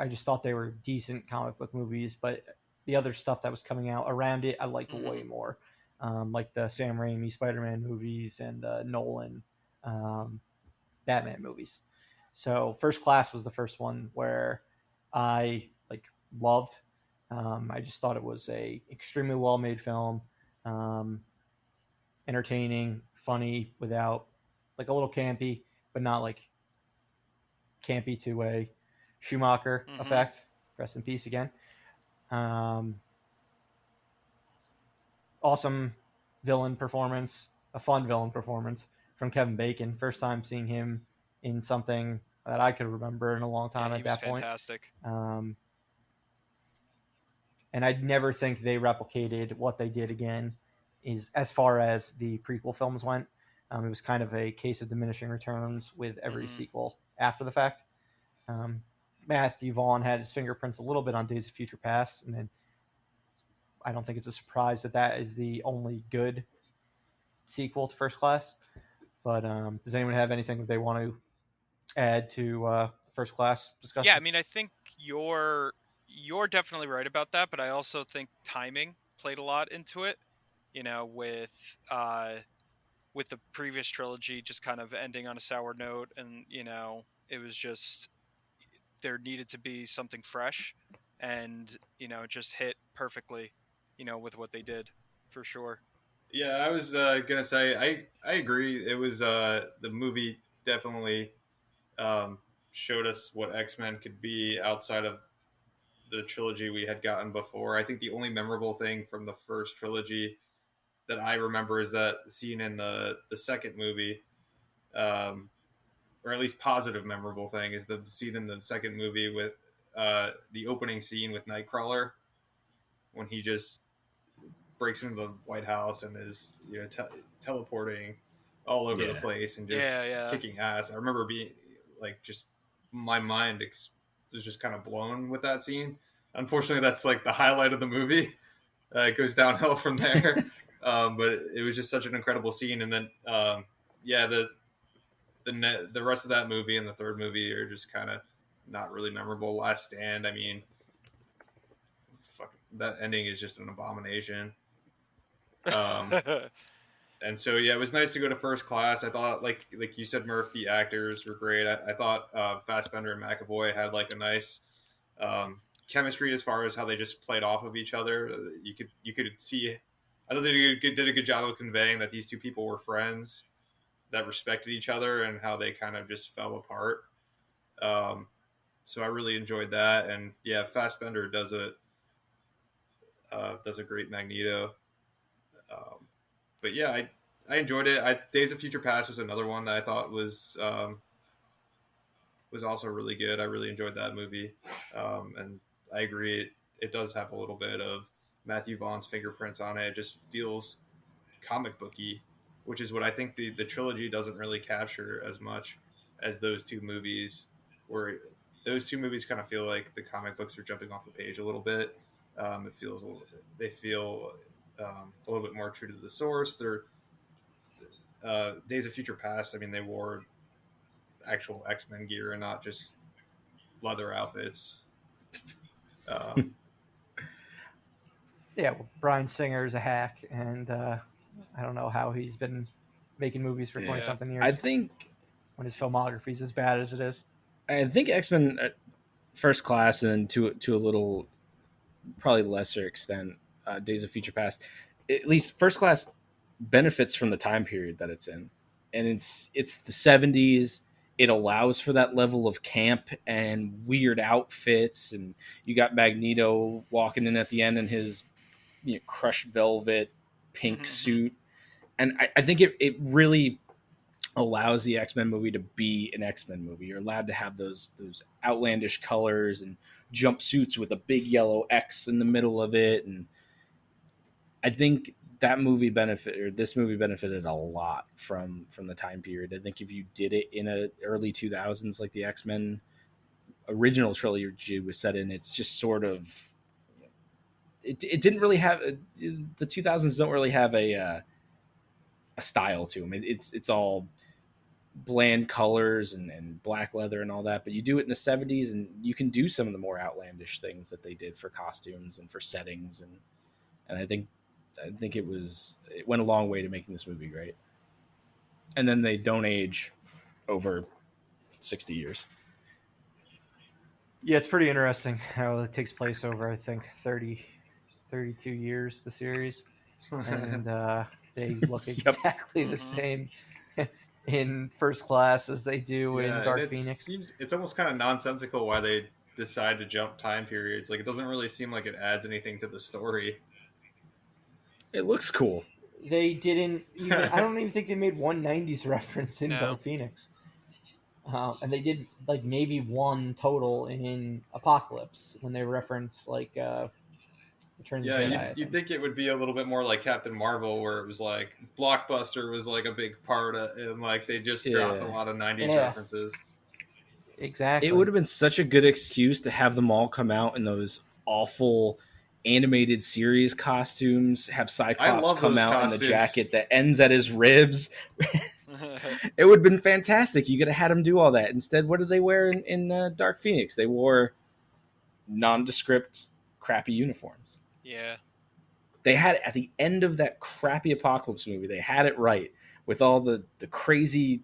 just thought they were decent comic book movies, but the other stuff that was coming out around it, I liked way more. Like the Sam Raimi Spider-Man movies and the Nolan Batman movies. So First Class was the first one where I like loved. I just thought it was a extremely well-made film, entertaining, funny, without like a little campy, but not like campy to a Schumacher effect. Rest in peace again. Awesome villain performance, a fun villain performance from Kevin Bacon. First time seeing him in something that I could remember in a long time at that point. Fantastic. and I'd never think they replicated what they did again. Is as far as the prequel films went, it was kind of a case of diminishing returns with every sequel after the fact. Matthew Vaughn had his fingerprints a little bit on Days of Future Past, and then I don't think it's a surprise that that is the only good sequel to First Class. But does anyone have anything that they want to add to First Class discussion? Yeah, I mean, I think you're definitely right about that, but I also think timing played a lot into it. You know, with the previous trilogy just kind of ending on a sour note, and it was just there needed to be something fresh, and it just hit perfectly, with what they did, for sure. Yeah, I was gonna say I agree. It was the movie definitely showed us what X-Men could be outside of the trilogy we had gotten before. I think the only memorable thing from the first trilogy that I remember is that scene in the second movie, or at least positive memorable thing is the scene in the second movie with the opening scene with Nightcrawler when he just breaks into the White House and is teleporting all over the place and just kicking ass. I remember being like, just my mind was just kind of blown with that scene. Unfortunately, that's like the highlight of the movie. It goes downhill from there. But it was just such an incredible scene. And then, the rest of that movie and the third movie are just kind of not really memorable. Last Stand, I mean, that ending is just an abomination. And so, yeah, it was nice to go to First Class. I thought, like you said, Murph, the actors were great. I thought Fassbender and McAvoy had like a nice chemistry as far as how they just played off of each other. You could see. I thought they did a good job of conveying that these two people were friends that respected each other and how they kind of just fell apart. So I really enjoyed that, and yeah, Fassbender does a great Magneto. But yeah, I enjoyed it. Days of Future Past was another one that I thought was also really good. I really enjoyed that movie, and I agree it does have a little bit of Matthew Vaughn's fingerprints on it. It just feels comic booky, which is what I think the trilogy doesn't really capture as much as those two movies, where those two movies kind of feel like the comic books are jumping off the page a little bit. They feel a little bit more true to the source. They're Days of Future Past. I mean, they wore actual X-Men gear and not just leather outfits. Yeah, well, Bryan Singer is a hack, and I don't know how he's been making movies for 20-something years. I think when his filmography is as bad as it is. I think X-Men First Class, and then to a little, probably lesser extent, Days of Future Past, at least First Class benefits from the time period that it's in, and it's the 70s. It allows for that level of camp and weird outfits, and you got Magneto walking in at the end in his crushed velvet pink suit, and I think it really allows the X-Men movie to be an X-Men movie. You're allowed to have those outlandish colors and jumpsuits with a big yellow X in the middle of it, and I think this movie benefited a lot from the time period. I think if you did it in a early 2000s, like the X-Men original trilogy was set in, it's just sort of, it didn't really have, the 2000s don't really have a style to them. It's all bland colors and black leather and all that, but you do it in the 70s and you can do some of the more outlandish things that they did for costumes and for settings, and I think it went a long way to making this movie great. And then they don't age over 60 years. Yeah, it's pretty interesting how it takes place over, I think, 32 years, the series. And they look exactly the same in First Class as they do in Dark Phoenix. It's almost kind of nonsensical why they decide to jump time periods. Like, it doesn't really seem like it adds anything to the story. It looks cool. They didn't even, I don't even think they made one 90s reference in Dark Phoenix. And they did like maybe one total in Apocalypse when they reference like Return of the Yeah, Jedi. I you'd think. think it would be a little bit more like Captain Marvel, where it was like Blockbuster was like a big part of, and like they just dropped a Yeah. lot of '90s Yeah. references. Exactly. It would have been such a good excuse to have them all come out in those awful animated series costumes, have I Cyclops love come those out in the costumes. jacket that ends at his ribs. It would have been fantastic. You could have had him do all that. Instead, what did they wear in Dark Phoenix? They wore nondescript, crappy uniforms. Yeah. They had at the end of that crappy Apocalypse movie, they had it right with all the crazy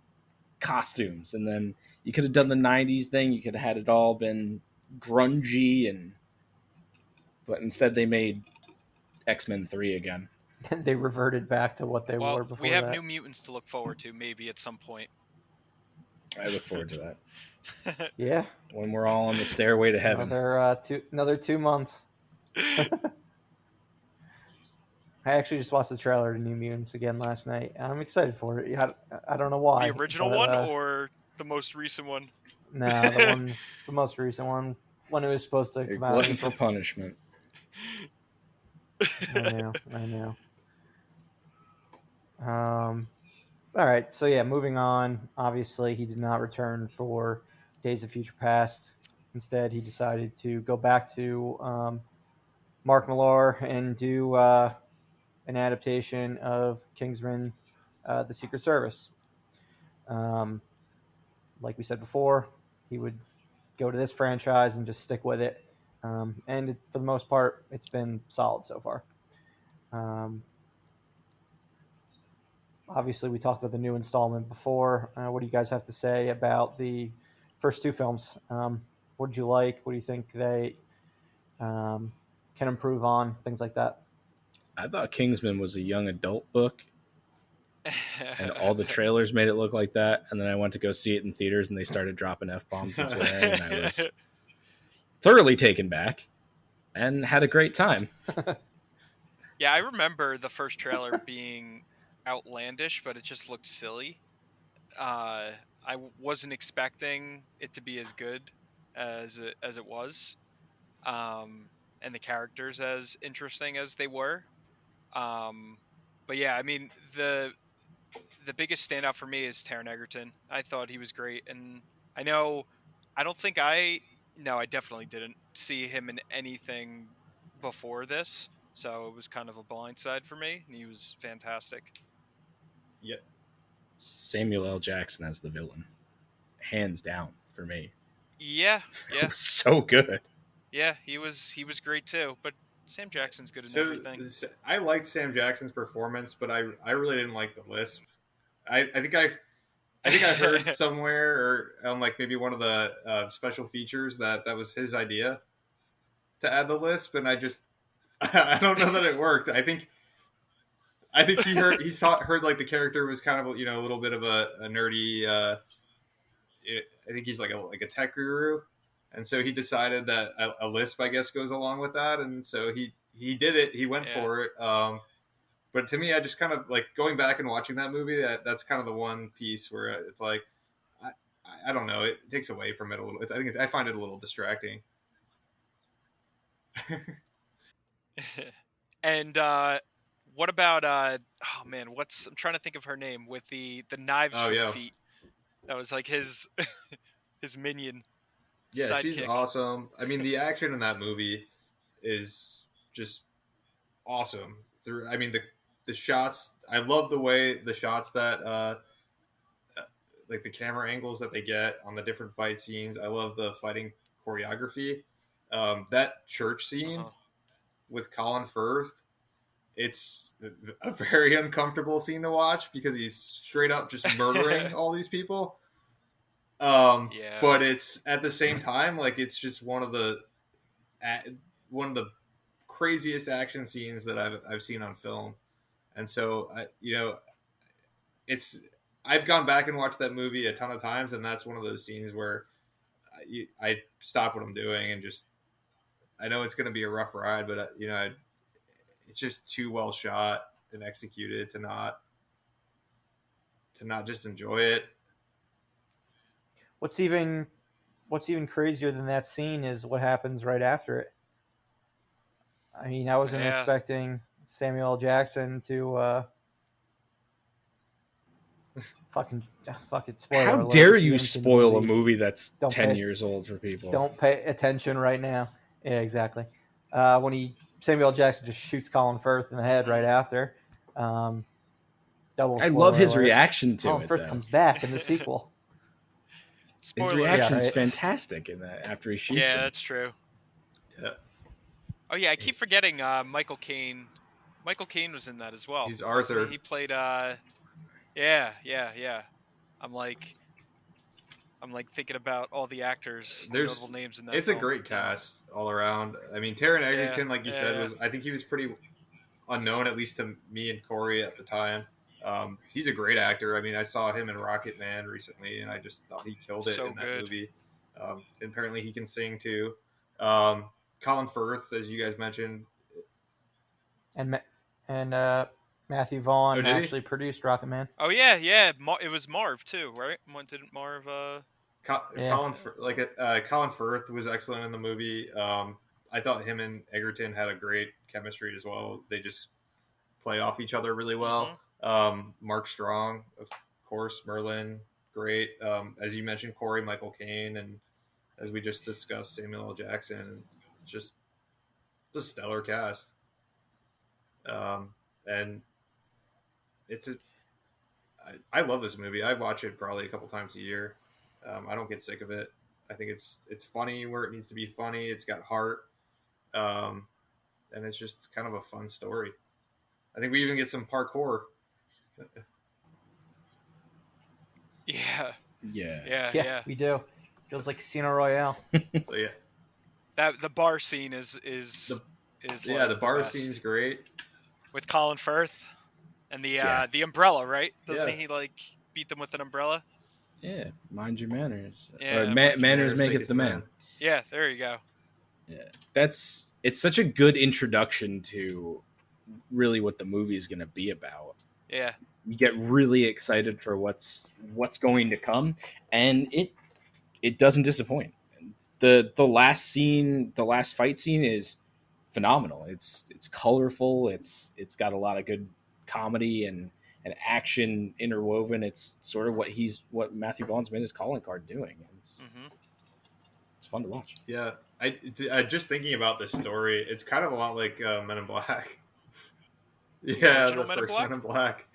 costumes, and then you could have done the '90s thing. You could have had it all been grungy, but instead they made X-Men 3 again. They reverted back to what they Well, were before we have that. New Mutants to look forward to, maybe at some point. I look forward to that Yeah. when we're all on the stairway to heaven. Another 2 months. I actually just watched the trailer to New Mutants again last night. I'm excited for it. I don't know why. The original but, one or the most recent one? No, the most recent one, when it was supposed to You're come out. glutton for punishment. I know. All right, so yeah, moving on. Obviously, he did not return for Days of Future Past. Instead, he decided to go back to Mark Millar and do an adaptation of Kingsman, The Secret Service. Like we said before, he would go to this franchise and just stick with it. And for the most part, it's been solid so far. Obviously, we talked about the new installment before. What do you guys have to say about the first two films? What did you like? What do you think they can improve on? Things like that. I thought Kingsman was a young adult book, and all the trailers made it look like that. And then I went to go see it in theaters, and they started dropping F-bombs and swearing, and I was thoroughly taken back and had a great time. Yeah, I remember the first trailer being outlandish, but it just looked silly. I wasn't expecting it to be as good as it was, and the characters as interesting as they were. But yeah, I mean the biggest standout for me is Taron Egerton. I thought he was great, and I know I don't think I definitely didn't see him in anything before this, so it was kind of a blindside for me, and he was fantastic. Yep. Samuel L. Jackson as the villain, hands down for me. Yeah, It was so good. yeah, he was great too. But Sam Jackson's good in everything. I liked Sam Jackson's performance, but I really didn't like the lisp. I think I heard somewhere or on like maybe one of the special features that was his idea to add the lisp, and I don't know that it worked. I think he heard like the character was kind of a little bit of a nerdy. I think he's like a tech guru, and so he decided that a lisp, I guess, goes along with that, and so he did it. He went for it. But to me, I just kind of like going back and watching that movie. That's kind of the one piece where it's like, I don't know. It takes away from it a little. I find it a little distracting. And what about oh man, I'm trying to think of her name with the knives for feet. That was like his his minion. Yeah, sidekick. She's awesome. I mean, the action in that movie is just awesome. I mean, the shots. I love the way the shots that like the camera angles that they get on the different fight scenes. I love the fighting choreography. That church scene with Colin Firth, it's a very uncomfortable scene to watch because he's straight up just murdering all these people. But it's at the same time like it's just one of the craziest action scenes that I've seen on film, and so I've gone back and watched that movie a ton of times, and that's one of those scenes where I stop what I'm doing and just I know it's going to be a rough ride, but it's just too well shot and executed to not just enjoy it. What's even crazier than that scene is what happens right after it. I mean, I wasn't Yeah. expecting Samuel L. Jackson to fucking spoiler How alert, dare if you haven't seen the spoil a movie that's Don't 10 pay- years old for people? Don't pay attention right now. Yeah, exactly. When Samuel L. Jackson just shoots Colin Firth in the head right after. Double I spoiler love his alert. reaction to Colin it, Firth though. comes back in the sequel. His Spoiler. reaction is right. fantastic in that after he shoots Yeah, him. that's true. Yeah. Oh yeah, I keep forgetting Michael Caine. Michael Caine was in that as well. He's Arthur. He played yeah. I'm like thinking about all the actors, the There's notable names in that It's film. a great cast all around. I mean, Taron Egerton, like you said, was I think he was pretty unknown, at least to me and Corey at the time. He's a great actor. I mean, I saw him in Rocket Man recently, and I just thought he killed it So in that good. movie. And apparently, he can sing too. Colin Firth, as you guys mentioned, And Matthew Vaughn Oh, did he? actually produced Rocket Man. Oh yeah. It was Marv too, right? Didn't Marv? Yeah. Colin Firth was excellent in the movie. I thought him and Egerton had a great chemistry as well. They just play off each other really well. Mark Strong, of course, Merlin, great. As you mentioned, Corey, Michael Caine, and as we just discussed, Samuel L. Jackson. Just it's a stellar cast. And I love this movie. I watch it probably a couple times a year. I don't get sick of it. I think it's funny where it needs to be funny. It's got heart, and it's just kind of a fun story. I think we even get some parkour. Yeah. Yeah. We do. Feels like Casino Royale. So yeah, That the bar scene is like the bar best. scene's great. With Colin Firth and Yeah. the umbrella, right? Doesn't Yeah. he like beat them with an umbrella? Yeah, mind your manners. Yeah, Or mind your manners maketh the man. Yeah, there you go. Yeah, it's such a good introduction to really what the movie's going to be about. Yeah. You get really excited for what's going to come, and it doesn't disappoint. The last fight scene is phenomenal. It's colorful. It's got a lot of good comedy and action interwoven. It's sort of what Matthew Vaughn's been his calling card doing. It's fun to watch. Yeah, I just thinking about this story. It's kind of a lot like Men in Black. Yeah, original the Men in first Black? Men in Black.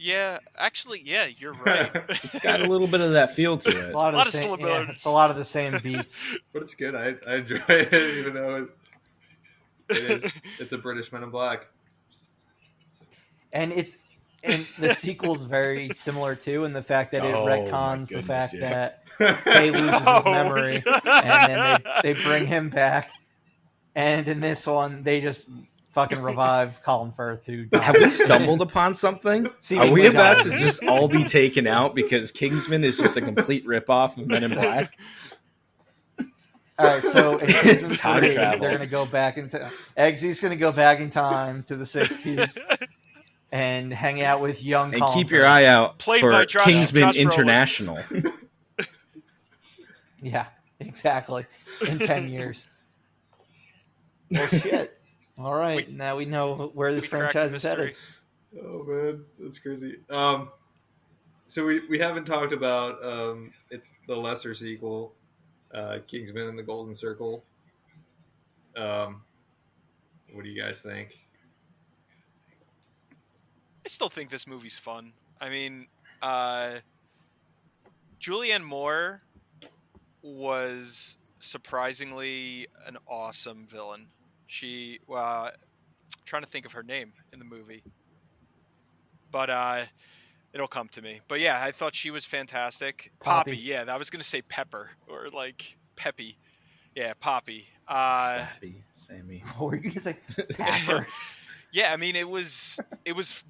Yeah, actually, yeah, you're right. It's got a little bit of that feel to it. A lot of same, similarities. it's a lot of the same beats. But it's good. I enjoy it, even though it's a British Men in Black. And the sequel's very similar too, in the fact that it Oh, my retcons the goodness, fact yeah. that Kay loses his No. memory, and then they bring him back. And in this one, they just fucking revive Colin Firth, who died. Have we stumbled upon something? Are Seemingly we about died. to just all be taken out because Kingsman is just a complete ripoff of Men in Black? All right, so in season Time 3, travel. they're going to go back into Eggsy's going to go back in time to the 60s and hang out with young And Colin keep your Firth. eye out Played for by Josh Kingsman Brolin. International. Yeah, exactly. In 10 years. Well, shit. All right, now we know where this We cracked franchise the is headed. mystery. Oh man, that's crazy. So we haven't talked about it's the lesser sequel, Kingsman and the Golden Circle. What do you guys think? I still think this movie's fun. I mean, Julianne Moore was surprisingly an awesome villain. She, trying to think of her name in the movie, but it'll come to me. But yeah, I thought she was fantastic. Poppy. Yeah, I was gonna say Pepper or like Peppy. Yeah, Poppy. Sappy, Sammy. What were you going to say? Pepper. Yeah, I mean it was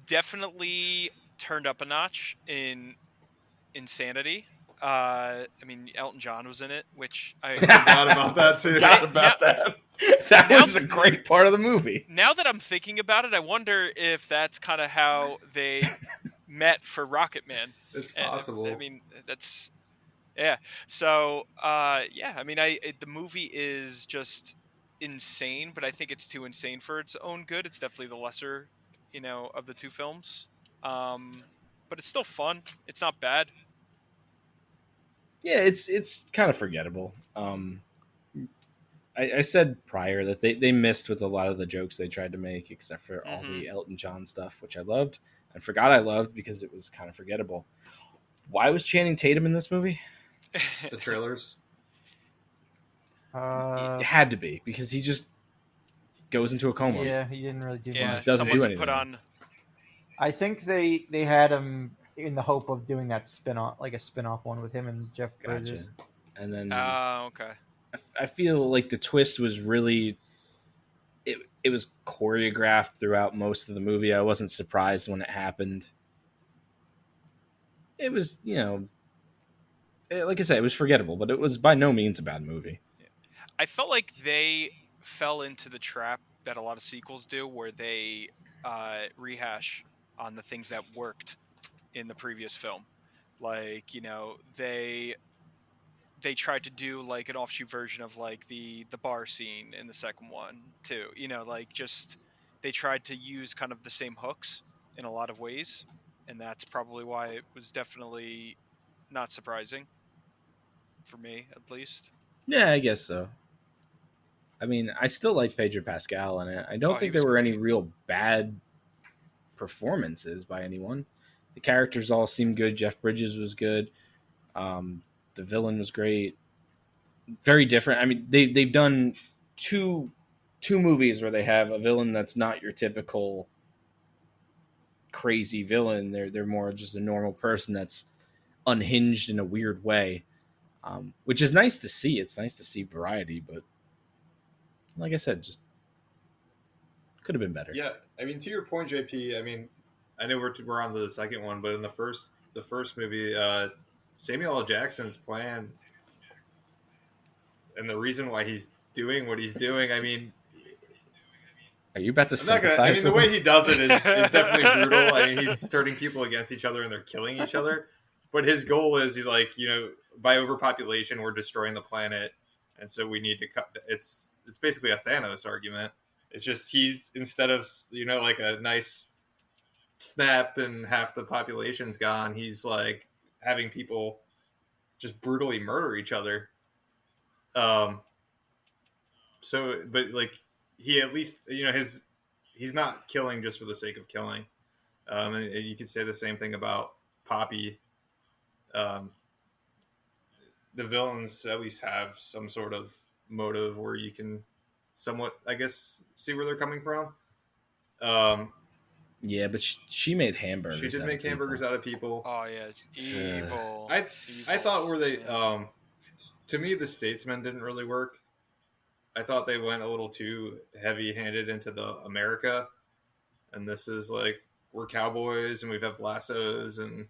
definitely turned up a notch in Insanity. I mean Elton John was in it, which I Forgot about that too. Forgot about that. That was a great part of the movie. now that I'm thinking about it, I wonder if that's kind of how they met for Rocket Man. It's And, possible. I mean, that's yeah. So yeah, I mean, the movie is just insane, but I think it's too insane for its own good. It's definitely the lesser, of the two films. But it's still fun. It's not bad. Yeah, it's kind of forgettable. I said prior that they missed with a lot of the jokes they tried to make, except for all Mhm. the Elton John stuff, which I loved and forgot I loved because it was kind of forgettable. Why was Channing Tatum in this movie? The trailers. It had to be because he just goes into a coma. Yeah, he didn't really do Yeah, much. doesn't someone do to put anything. on. I think they had him in the hope of doing that spin-off, like a spin-off one with him and Jeff Gotcha. Bridges. And then Okay. I feel like the twist was really it was choreographed throughout most of the movie. I wasn't surprised when it happened. It was, like I said, it was forgettable, but it was by no means a bad movie. I felt like they fell into the trap that a lot of sequels do, where they rehash on the things that worked in the previous film. Like, they tried to do like an offshoot version of like the bar scene in the second one too. Like just they tried to use kind of the same hooks in a lot of ways, and that's probably why it was definitely not surprising for me, at least. Yeah, I guess so. I mean, I still like Pedro Pascal, and I don't Oh, he think there was were any great. real bad performances by anyone. The characters all seemed good. Jeff Bridges was good. The villain was great. Very different. I mean, they've done two movies where they have a villain that's not your typical crazy villain. They're more just a normal person that's unhinged in a weird way, which is nice to see. It's nice to see variety, but like I said, just could have been better. Yeah, I mean, to your point, JP. I mean, I know we're on to the second one, but in the first movie, Samuel L. Jackson's plan and the reason why he's doing what he's doing. I mean, Are you about to I'm not gonna. I sympathize mean, the with way him? he does it is definitely brutal. I mean, he's turning people against each other and they're killing each other. But his goal is, he's like, by overpopulation, we're destroying the planet, and so we need to cut. It's basically a Thanos argument. It's just he's, instead of like a nice snap and half the population's gone, he's like having people just brutally murder each other. Um. So, but like he at least he's not killing just for the sake of killing. And you could say the same thing about Poppy. Um, the villains at least have some sort of motive where you can somewhat, I guess, see where they're coming from. Yeah, but she made hamburgers. She did out make of people. hamburgers out of people. Oh yeah, evil. I Evil. thought were they Yeah. to me, the Statesmen didn't really work. I thought they went a little too heavy-handed into the America, and this is like, we're cowboys and we have lassos, and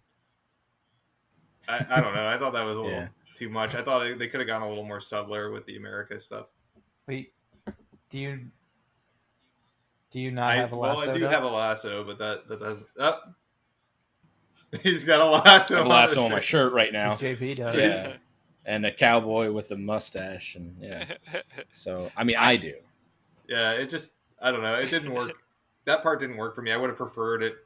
I don't know. I thought that was a little Yeah. too much. I thought they could have gone a little more subtler with the America stuff. Wait, do you not have a lasso? I do Doug? have a lasso, but that doesn't. Oh. He's got a lasso. I have a lasso on my shirt right now. 'Cause JP does. Yeah, and a cowboy with a mustache, and yeah. So I mean, I do. Yeah, it just, I don't know. It didn't work. That part didn't work for me. I would have preferred it.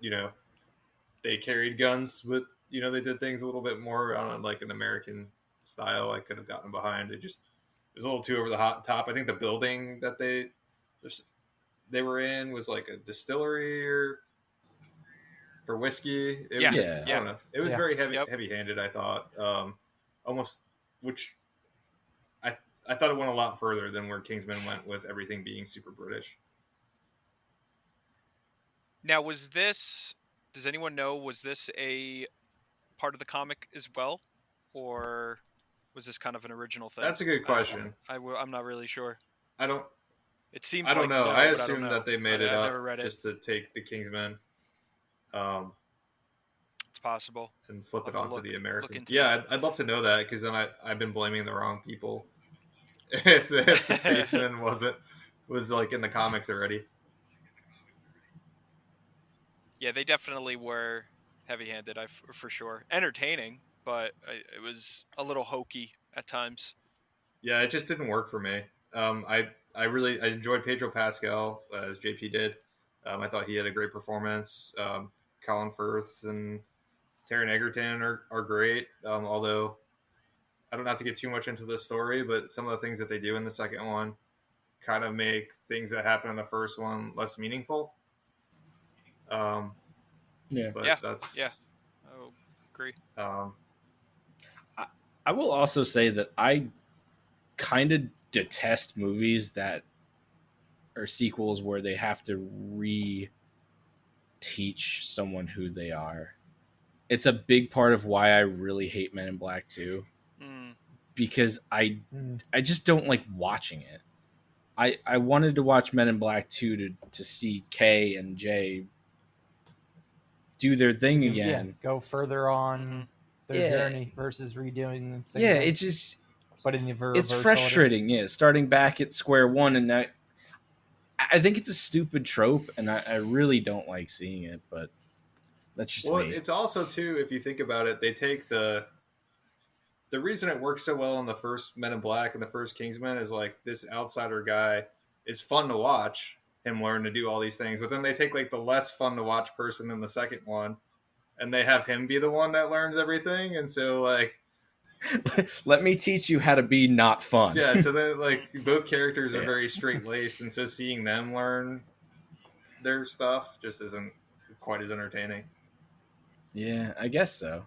They carried guns, but they did things a little bit more on like an American style. I could have gotten behind. It was a little too over the top. I think the building that they were in was like a distillery or for whiskey. It Yeah. was just, Yeah. I don't know. It was Yeah. very Yep. heavy-handed, I thought. Almost, which I thought it went a lot further than where Kingsman went with everything being super British. Now, does anyone know, was this a part of the comic as well, or was this kind of an original thing? That's a good question. I'm not really sure. I don't It seems I don't like know. no, I but assume don't know. that they made it I've up never read it. just to take the Kingsman It's possible. and flip I'll it have to onto look the American. into Yeah, that. I'd love to know that, because then I've been blaming the wrong people. if the Statesman was like in the comics already. Yeah, they definitely were heavy-handed, for sure. Entertaining, but it was a little hokey at times. Yeah, it just didn't work for me. I I enjoyed Pedro Pascal as JP did. I thought he had a great performance. Colin Firth and Taron Egerton are great. Although I don't have to get too much into the story, but some of the things that they do in the second one kind of make things that happen in the first one less meaningful. But that's I will agree. I will also say that I kind of detest movies that are sequels where they have to teach someone who they are. It's a big part of why I really hate Men in Black 2 because I just don't like watching it. I wanted to watch Men in Black 2 to see K and J do their thing again. Go further on their journey versus redoing the same Yeah, thing. it's just but in the it's frustrating. Order. Yeah, starting back at square one, and I think it's a stupid trope, and I really don't like seeing it. But that's just me. It's also too, if you think about it, they take the reason it works so well in the first Men in Black and the first Kingsman is like this outsider guy. It's fun to watch him learn to do all these things, but then they take like the less fun to watch person in the second one, and they have him be the one that learns everything. And so like, let me teach you how to be not fun. Yeah. So then like both characters are very straight laced, and so seeing them learn their stuff just isn't quite as entertaining. Yeah, I guess so.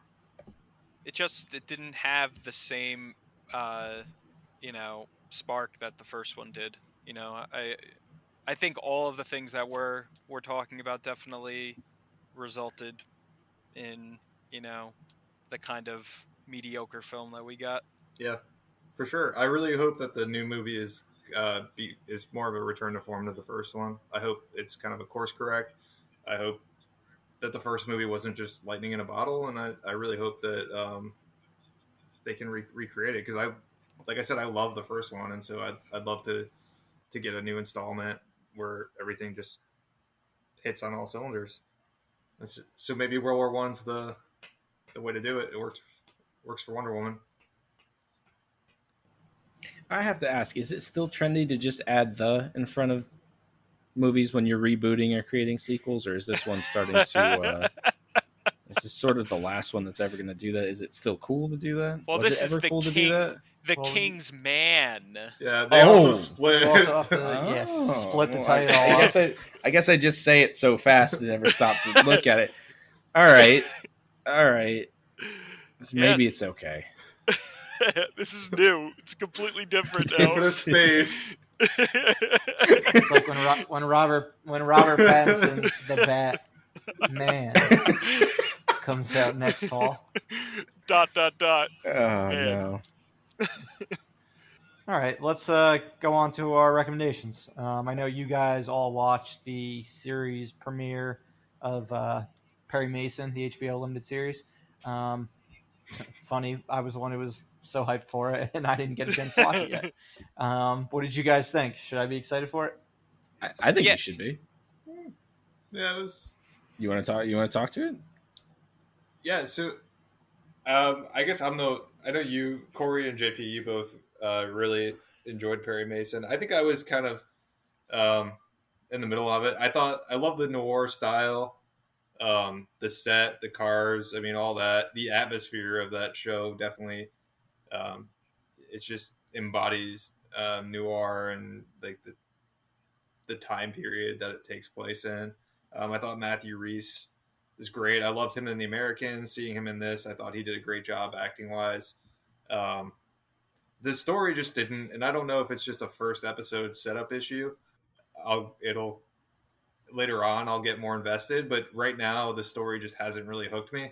It didn't have the same, spark that the first one did. I think all of the things that we're talking about definitely resulted in, the kind of mediocre film that we got. Yeah, for sure. I really hope that the new movie is more of a return to form to the first one. I hope it's kind of a course correct. I hope that the first movie wasn't just lightning in a bottle, and I really hope that they can recreate it, because like I said, I love the first one, and so I'd love to get a new installment where everything just hits on all cylinders. So maybe World War One's the way to do it. It works for Wonder Woman. I have to ask, is it still trendy to just add "the" in front of movies when you're rebooting or creating sequels, or is this one starting to is this sort of the last one that's ever going to do that? Is it still cool to do that? Well, Was it ever cool to do that? Kingsman. Yeah, they also split. Split the title. I guess I just say it so fast and never stop to look at it. All right. So maybe it's okay. This is new. It's completely different now. Infinite space. It's like when Robert Pattinson, the Batman, comes out next fall. ... Oh no. All right, let's go on to our recommendations. I know you guys all watched the series premiere of Perry Mason, the HBO limited series. Funny, I was the one who was so hyped for it, and I didn't get a chance to watch it yet. What did you guys think? Should I be excited for it? I think you should be. Yeah, it was... You want to talk to it? Yeah. So, I guess I know you, Corey, and JP. You both really enjoyed Perry Mason. I think I was kind of in the middle of it. I love the noir style. The set, the cars, I mean, all that, the atmosphere of that show definitely, it just embodies noir and like the time period that it takes place in. I thought Matthew Rhys was great. I loved him in The Americans. Seeing him in this, I thought he did a great job acting wise. The story just didn't, and I don't know if it's just a first episode setup issue. Later on I'll get more invested, but right now the story just hasn't really hooked me.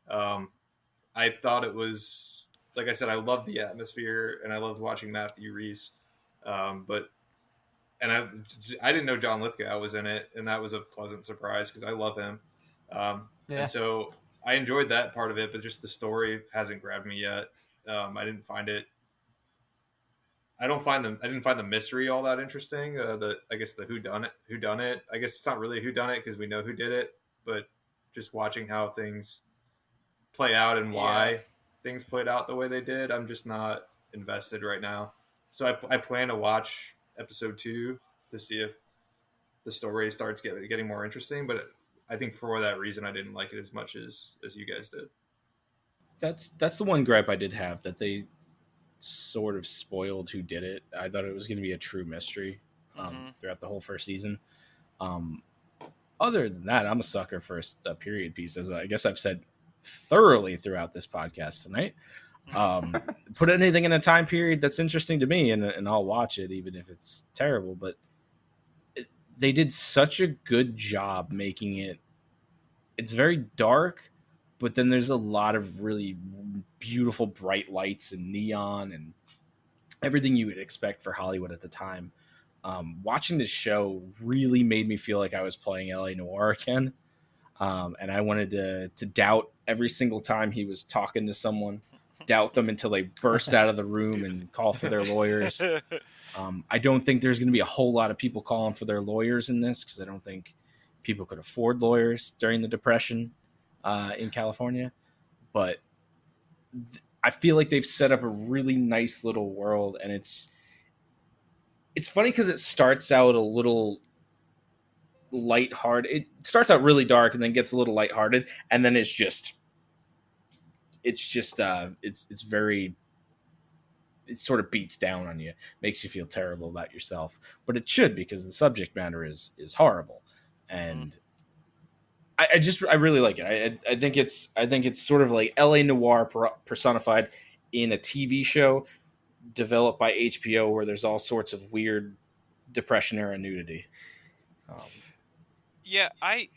I thought it was, like I said, I loved the atmosphere and I loved watching Matthew Rhys. But I didn't know John Lithgow was in it, and that was a pleasant surprise because I love him. And so I enjoyed that part of it, but just the story hasn't grabbed me yet. I didn't find the mystery all that interesting. I guess the who done it. I guess it's not really who done it because we know who did it, but just watching how things play out and why things played out the way they did, I'm just not invested right now. So I plan to watch episode 2 to see if the story starts getting more interesting. But I think for that reason, I didn't like it as much as you guys did. That's the one gripe I did have, that they sort of spoiled who did it. I thought it was going to be a true mystery throughout the whole first season. Other than that, I'm a sucker for a period piece, as I guess I've said thoroughly throughout this podcast tonight. Put anything in a time period that's interesting to me, and I'll watch it, even if it's terrible. But they did such a good job making it. It's very dark, but then there's a lot of really beautiful bright lights and neon and everything you would expect for Hollywood at the time. Watching this show really made me feel like I was playing LA Noire again. And I wanted to doubt every single time he was talking to someone, doubt them until they burst out of the room and call for their lawyers. I don't think there's going to be a whole lot of people calling for their lawyers in this, because I don't think people could afford lawyers during the Depression in California. But I feel like they've set up a really nice little world, and it's funny because it starts out a little lighthearted. It starts out really dark and then gets a little lighthearted, and then it's very, it sort of beats down on you, makes you feel terrible about yourself. But it should, because the subject matter is horrible, and I really like it. I think it's sort of like LA Noire personified in a TV show developed by HBO, where there's all sorts of weird Depression era nudity. Yeah, I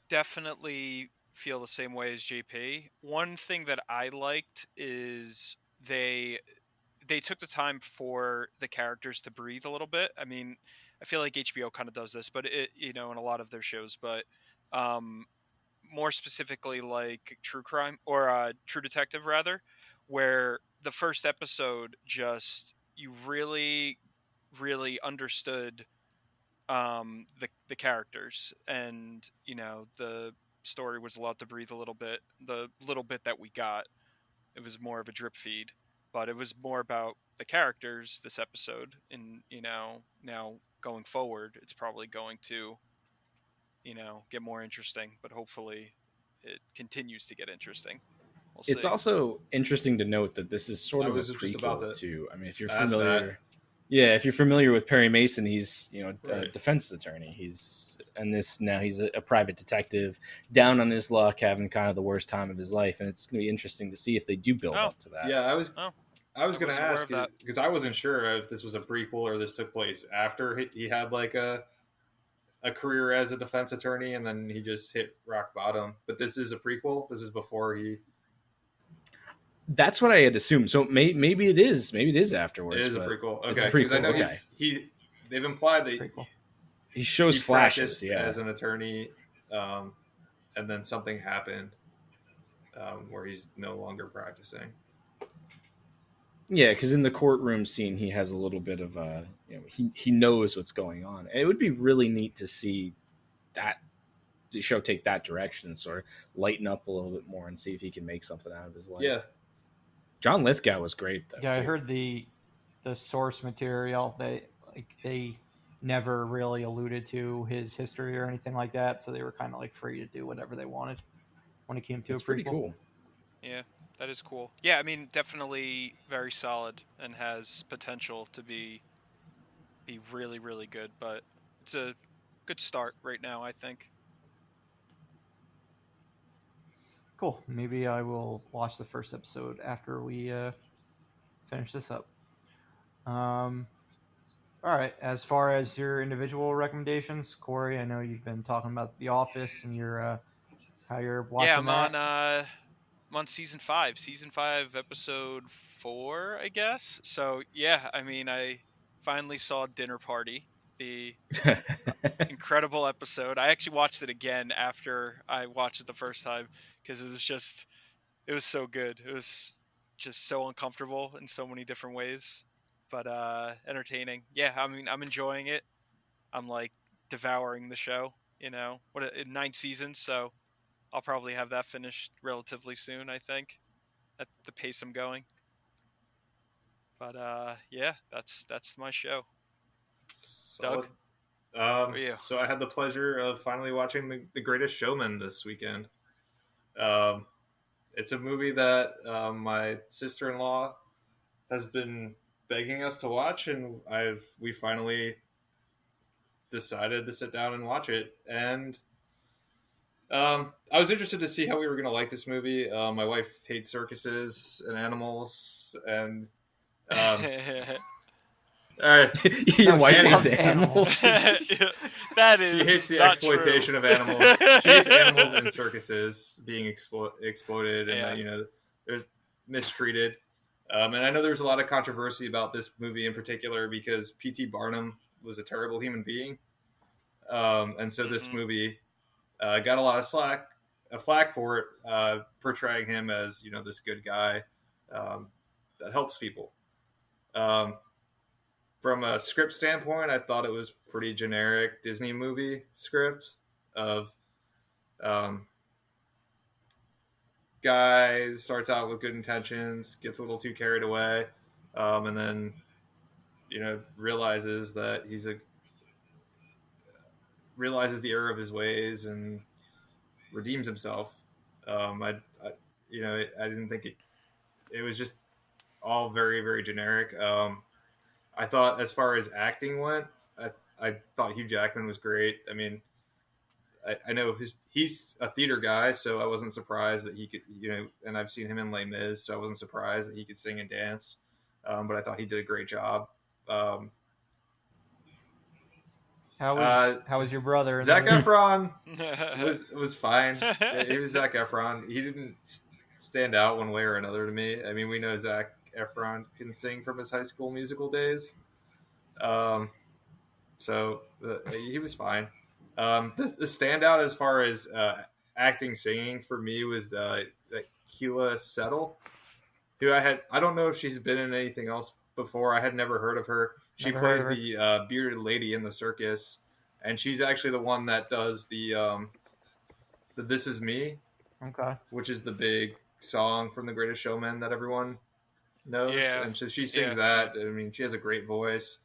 definitely feel the same way as JP. One thing that I liked is they took the time for the characters to breathe a little bit. I mean, I feel like HBO kind of does this, but it, in a lot of their shows, but more specifically like True Crime, or True Detective rather, where the first episode, just, you really understood the characters, and the story was allowed to breathe a little bit. The little bit that we got, it was more of a drip feed, but it was more about the characters this episode. And now going forward, it's probably going to get more interesting, but hopefully it continues to get interesting. We'll see. It's also interesting to note that this is sort of a prequel to, I mean, if you're familiar, if you're familiar with Perry Mason, he's a defense attorney. He's a private detective, down on his luck, having kind of the worst time of his life, and it's going to be interesting to see if they do build up to that. Yeah, I was going to ask, because I wasn't sure if this was a prequel or this took place after he had like a career as a defense attorney, and then he just hit rock bottom. But this is a prequel. This is before he. That's what I had assumed. So maybe it is. Maybe it is afterwards. It is a prequel. Okay, it's a prequel. Because I know they've implied that he shows flashes as an attorney, and then something happened where he's no longer practicing. Yeah, because in the courtroom scene, he has a little bit of he knows what's going on. And it would be really neat to see that the show take that direction and sort of lighten up a little bit more and see if he can make something out of his life. Yeah. John Lithgow was great, though. Yeah, I heard the source material. They never really alluded to his history or anything like that, so they were kind of like free to do whatever they wanted when it came to It's a prequel. pretty cool. Yeah, that is cool. Yeah, I mean, definitely very solid and has potential to be really, really good, but it's a good start right now, I think. Cool. Maybe I will watch the first episode after we finish this up. All right. As far as your individual recommendations, Corey, I know you've been talking about The Office and your how you're watching that. Yeah, I'm on season 5, episode 4, I guess. So yeah, I mean, I finally saw Dinner Party, the incredible episode. I actually watched it again after I watched it the first time, because it was so good. It was just so uncomfortable in so many different ways, but entertaining. Yeah, I mean, I'm enjoying it. I'm like devouring the show. 9 seasons, so I'll probably have that finished relatively soon, I think, at the pace I'm going. But yeah, that's my show. Solid. Doug, how are you? So I had the pleasure of finally watching the Greatest Showman this weekend. Um, it's a movie that my sister-in-law has been begging us to watch, and we finally decided to sit down and watch it. And I was interested to see how we were going to like this movie. My wife hates circuses and animals, and Your wife she hates loves animals. That is. she hates the not exploitation true. of animals. She hates animals in circuses being exploited, and Yeah. there's mistreated. And I know there's a lot of controversy about this movie in particular because P.T. Barnum was a terrible human being, and so this movie got a lot of flack for it, portraying him as this good guy that helps people. From a script standpoint, I thought it was pretty generic Disney movie script of guy starts out with good intentions, gets a little too carried away, and then realizes that realizes the error of his ways and redeems himself. I didn't think it was just all very, very generic. I thought as far as acting went, I thought Hugh Jackman was great. I mean, I know he's a theater guy, so I wasn't surprised that he could, and I've seen him in Les Mis, so I wasn't surprised that he could sing and dance. But I thought he did a great job. How was your brother? Zac Efron was fine. He was Zac Efron. He didn't stand out one way or another to me. I mean, we know Zac Efron can sing from his High School Musical days, so he was fine. The standout as far as acting, singing for me was Keela Settle, who I don't know if she's been in anything else before. I had never heard of her. She plays the bearded lady in the circus, and she's actually the one that does the "This Is Me," Okay. which is the big song from The Greatest Showman that everyone knows. Yeah. And so she sings that. I mean, she has a great voice,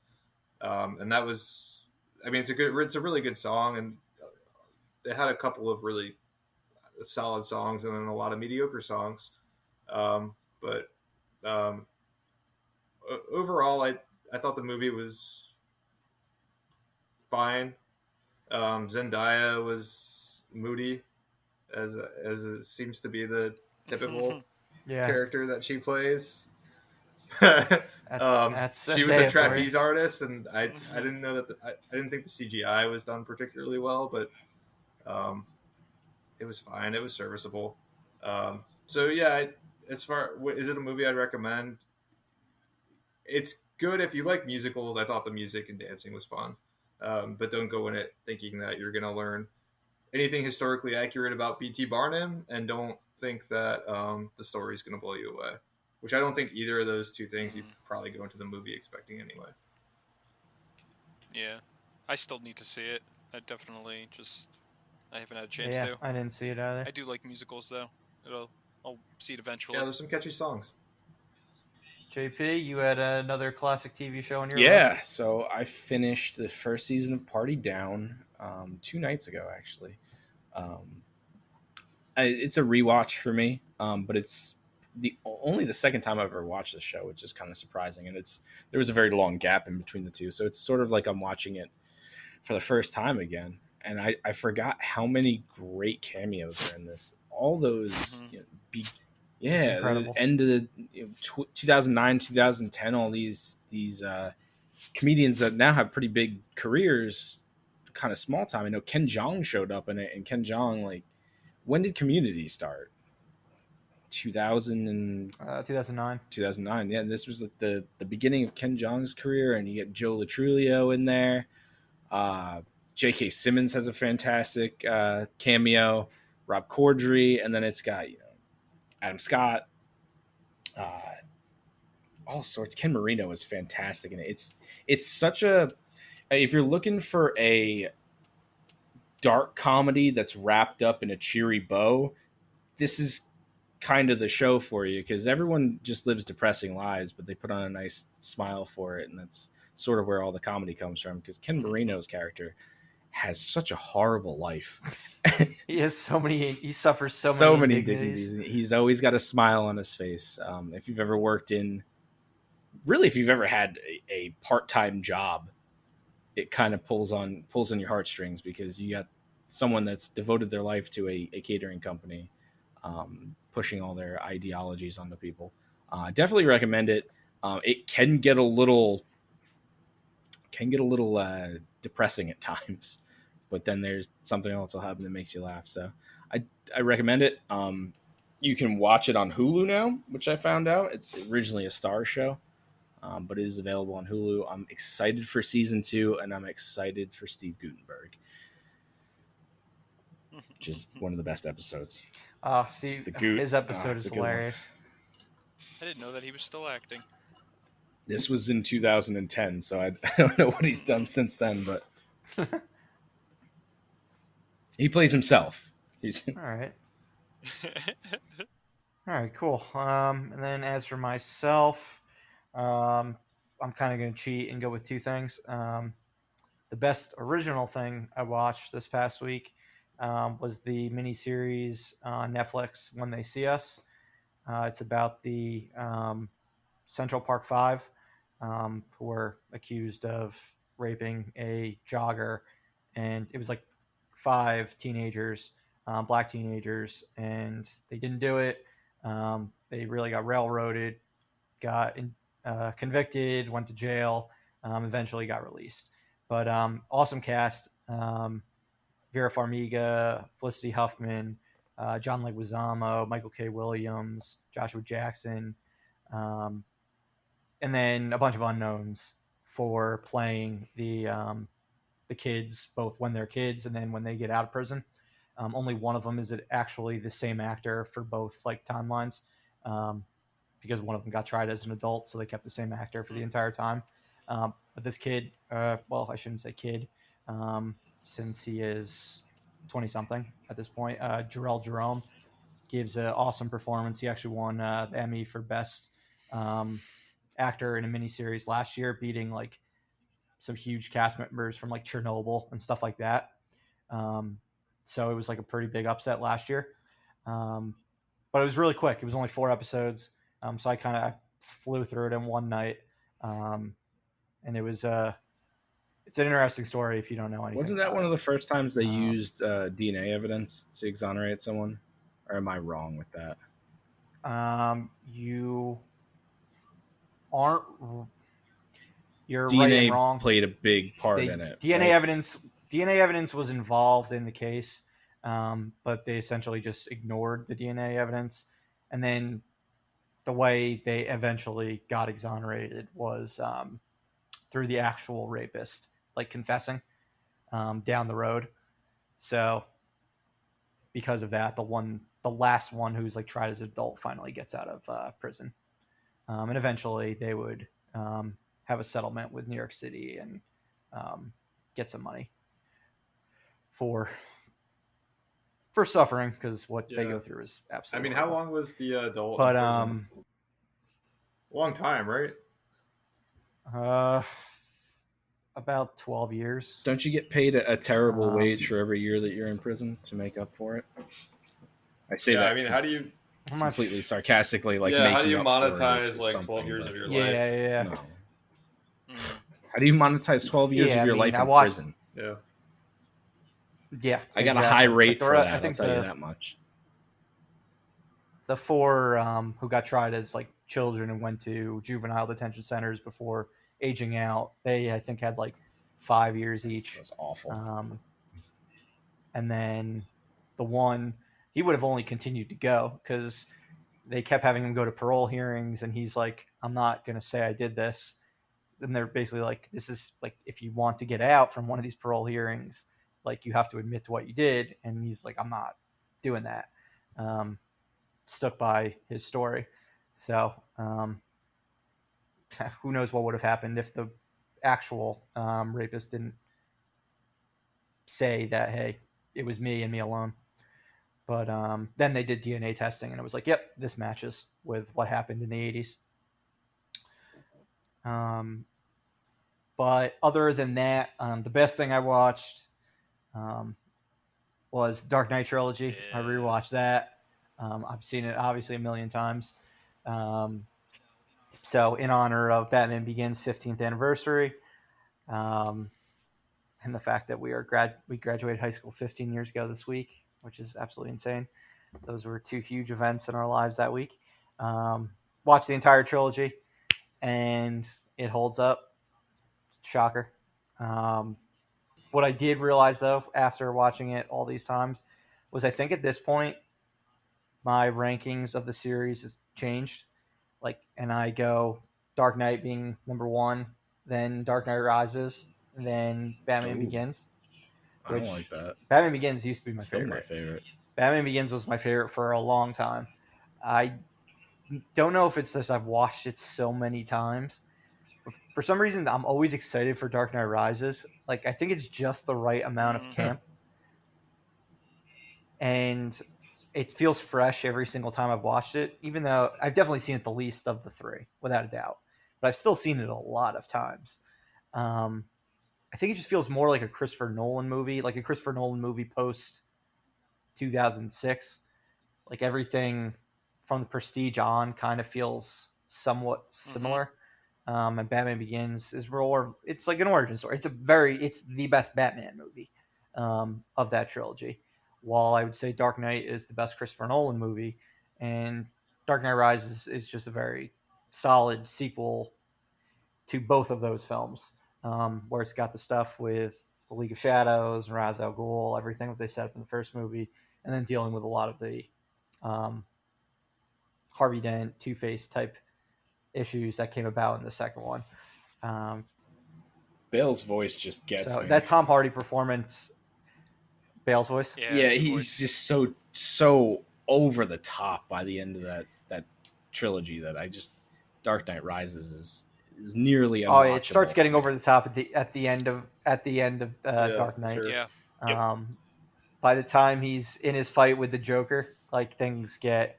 and that was. I mean, it's a really good song, and they had a couple of really solid songs, and then a lot of mediocre songs. But overall, I thought the movie was fine. Zendaya was moody, as it seems to be the typical character that she plays. She was a trapeze artist, and I didn't know that I didn't think the CGI was done particularly well, but it was fine. It was serviceable. So yeah, is it a movie I'd recommend? It's good if you like musicals. I thought the music and dancing was fun, but don't go in it thinking that you're going to learn anything historically accurate about P.T. Barnum, and don't think that the story is going to blow you away. Which I don't think either of those two things you probably go into the movie expecting anyway. Yeah, I still need to see it. I haven't had a chance Yeah, to. I didn't see it either. I do like musicals though. I'll see it eventually. Yeah, there's some catchy songs. JP, you had another classic TV show on your list? So I finished the first season of Party Down 2 nights ago, actually. It's a rewatch for me, but it's only the second time I've ever watched the show, which is kind of surprising. And there was a very long gap in between the two, so it's sort of like I'm watching it for the first time again. And I forgot how many great cameos are in this. All those, the end of the 2009, 2010, all these comedians that now have pretty big careers, kind of small time. I know Ken Jeong showed up in it, and Ken Jeong, like, when did Community start? 2009. 2009. Yeah, and this was like the beginning of Ken Jeong's career, and you get Joe Latrulio in there. J.K. Simmons has a fantastic cameo. Rob Corddry, and then it's got Adam Scott, all sorts. Ken Marino is fantastic, and it's such a. If you're looking for a dark comedy that's wrapped up in a cheery bow, this is kind of the show for you, because everyone just lives depressing lives, but they put on a nice smile for it, and that's sort of where all the comedy comes from. Because Ken Marino's character has such a horrible life. He suffers so many indignities. He's always got a smile on his face. If you've ever worked in, really, if you've ever had a part-time job, it kind of pulls on your heartstrings, because you got someone that's devoted their life to a catering company, pushing all their ideologies onto people. Definitely recommend it. It can get a little depressing at times, but then there's something else will happen that makes you laugh. So I recommend it. You can watch it on Hulu now, which I found out. It's originally a Star show, but it is available on Hulu. I'm excited for season 2, and I'm excited for Steve Guttenberg, which is one of the best episodes. Oh, see, his episode is hilarious. I didn't know that he was still acting. This was in 2010, so I don't know what he's done since then, but he plays himself. All right. All right, cool. And then as for myself, I'm kind of going to cheat and go with 2 things. The best original thing I watched this past week was the miniseries on Netflix, When They See Us. It's about the Central Park 5, who were accused of raping a jogger, and it was like 5 teenagers, black teenagers, and they didn't do it. They really got railroaded, got convicted, went to jail, eventually got released. But awesome cast. Vera Farmiga, Felicity Huffman, John Leguizamo, Michael K. Williams, Joshua Jackson, and then a bunch of unknowns for playing the kids, both when they're kids and then when they get out of prison. Only one of them is actually the same actor for both like timelines, because one of them got tried as an adult, so they kept the same actor for the entire time. But this kid, well, I shouldn't say kid, since he is 20-something at this point, Jarrell Jerome gives an awesome performance. He actually won the Emmy for Best Actor in a Miniseries last year, beating like some huge cast members from like Chernobyl and stuff like that. So it was like a pretty big upset last year. But it was really quick. It was only 4 episodes. So I kind of flew through it in one night. And it was it's an interesting story if you don't know anything. Wasn't that one of the first times they used DNA evidence to exonerate someone? Or am I wrong with that? You aren't. You're DNA right and wrong. Played a big part in it. DNA evidence was involved in the case, but they essentially just ignored the DNA evidence. And then the way they eventually got exonerated was through the actual rapist, like confessing down the road. So because of that, the last one who's like tried as an adult finally gets out of prison. And eventually they would have a settlement with New York City and get some money for suffering, because what they go through is absolutely. I mean, how long was the adult? But long time, right? About 12 years. Don't you get paid a terrible wage for every year that you're in prison to make up for it? I say that. I mean, how do you completely sarcastically like? How do you monetize like 12 years of your life? Yeah. No. How do you monetize 12 years of your life in prison? Yeah, I got a high rate for that. I'll tell you that much. The 4 who got tried as like children and went to juvenile detention centers before aging out, they I think had like 5 years each. That's awful. And then the one, he would have only continued to go because they kept having him go to parole hearings, and he's like, I'm not going to say I did this. And they're basically like, this is like, if you want to get out from one of these parole hearings, like you have to admit to what you did. And he's like, I'm not doing that. Stuck by his story. So who knows what would have happened if the actual rapist didn't say that, hey, it was me and me alone. But then they did DNA testing, and it was like, yep, this matches with what happened in the 80s. But other than that, the best thing I watched was Dark Knight Trilogy. I rewatched that. I've seen it obviously a million times. So in honor of Batman Begins' 15th anniversary, and the fact that we graduated high school 15 years ago this week, which is absolutely insane. Those were two huge events in our lives that week. Watched the entire trilogy, and it holds up. Shocker. What I did realize, though, after watching it all these times, was I think at this point, my rankings of the series has changed. And I go Dark Knight being number 1, then Dark Knight Rises, and then Batman Begins. I don't like that. Batman Begins used to be my Still favorite. my favorite. Batman Begins was my favorite for a long time. I don't know if it's just I've watched it so many times. For some reason, I'm always excited for Dark Knight Rises. I think it's just the right amount of camp. And it feels fresh every single time I've watched it, even though I've definitely seen it the least of the 3, without a doubt. But I've still seen it a lot of times. I think it just feels more like a Christopher Nolan movie, like a Christopher Nolan movie post 2006. Everything from The Prestige on kind of feels somewhat similar. And Batman Begins is more, it's like an origin story. It's the best Batman movie of that trilogy. While I would say Dark Knight is the best Christopher Nolan movie, and Dark Knight Rises is just a very solid sequel to both of those films, where it's got the stuff with the League of Shadows, Ra's al Ghul, everything that they set up in the first movie, and then dealing with a lot of the Harvey Dent, Two-Face type issues that came about in the second one. Bale's voice just gets me. That Tom Hardy performance, Bale's voice? Yeah, he's just so over the top by the end of that trilogy that Dark Knight Rises is nearly unwatchable. It starts getting over the top at the end of Dark Knight. Sure. Yeah. By the time he's in his fight with the Joker, things get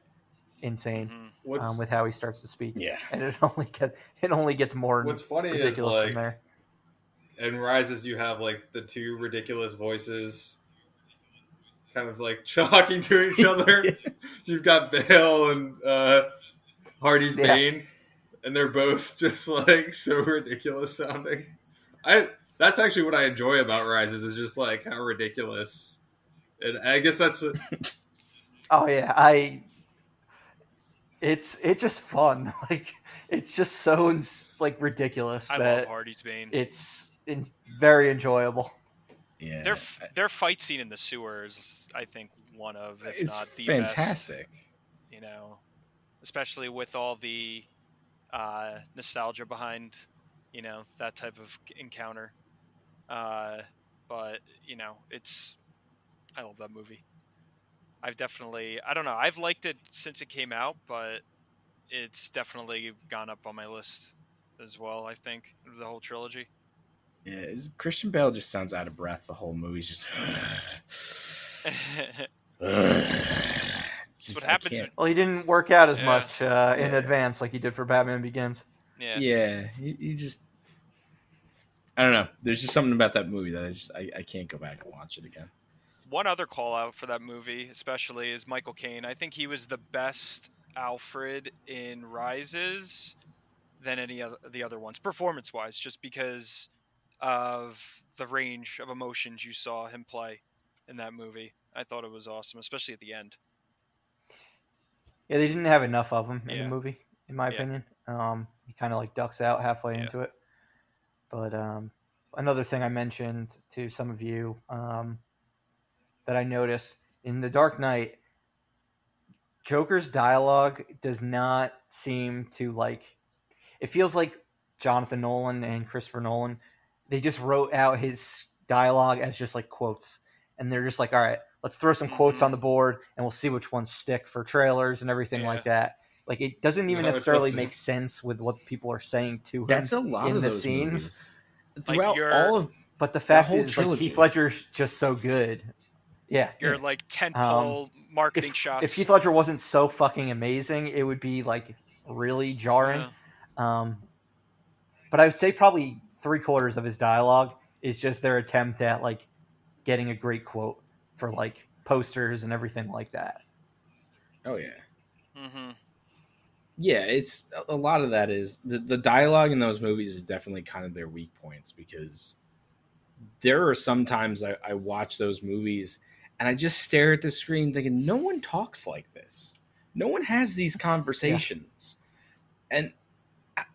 insane with how he starts to speak. Yeah, and it only gets more. What's funny ridiculous is from there. In Rises you have the two ridiculous voices kind of talking to each other. You've got Bale and Hardy's Bane, and they're both just so ridiculous sounding. That's actually what I enjoy about Rises, is just how ridiculous. And I guess that's oh yeah, it's just fun. It's just so ridiculous. I love Hardy's Bane. It's very enjoyable. Yeah, their fight scene in the sewers, I think, one of, if it's not the fantastic. best. Especially with all the nostalgia behind, that type of encounter. But I love that movie. I don't know, I've liked it since it came out, but it's definitely gone up on my list as well, I think, the whole trilogy. Yeah, Christian Bale just sounds out of breath the whole movie. He's just... That's what happens. Well, he didn't work out as much in advance like he did for Batman Begins. Yeah, he just... I don't know. There's just something about that movie that I can't go back and watch it again. One other call out for that movie, especially, is Michael Caine. I think he was the best Alfred in Rises than any of the other ones, performance-wise, just because of the range of emotions you saw him play in that movie. I thought it was awesome, especially at the end. Yeah, they didn't have enough of him in the movie, in my opinion. He kind of ducks out halfway into it. But another thing I mentioned to some of you that I noticed in The Dark Knight, Joker's dialogue does not seem to it feels like Jonathan Nolan and Christopher Nolan, they just wrote out his dialogue as just quotes, and they're just all right, let's throw some quotes on the board and we'll see which ones stick for trailers and everything like that. It doesn't even necessarily make sense with what people are saying to him. That's a lot in of the those scenes movies. Throughout all of but the fact whole is trilogy. Heath Ledger's just so good your Yeah. like tentpole marketing shots. If Heath Ledger wasn't so fucking amazing, it would be like really jarring. Yeah. But I would say probably 3/4 of his dialogue is just their attempt at like getting a great quote for like posters and everything like that. Oh yeah. Mm-hmm. Yeah, it's a lot of that is the dialogue in those movies is definitely kind of their weak points, because there are some times I watch those movies and I just stare at the screen thinking, no one talks like this. No one has these conversations. And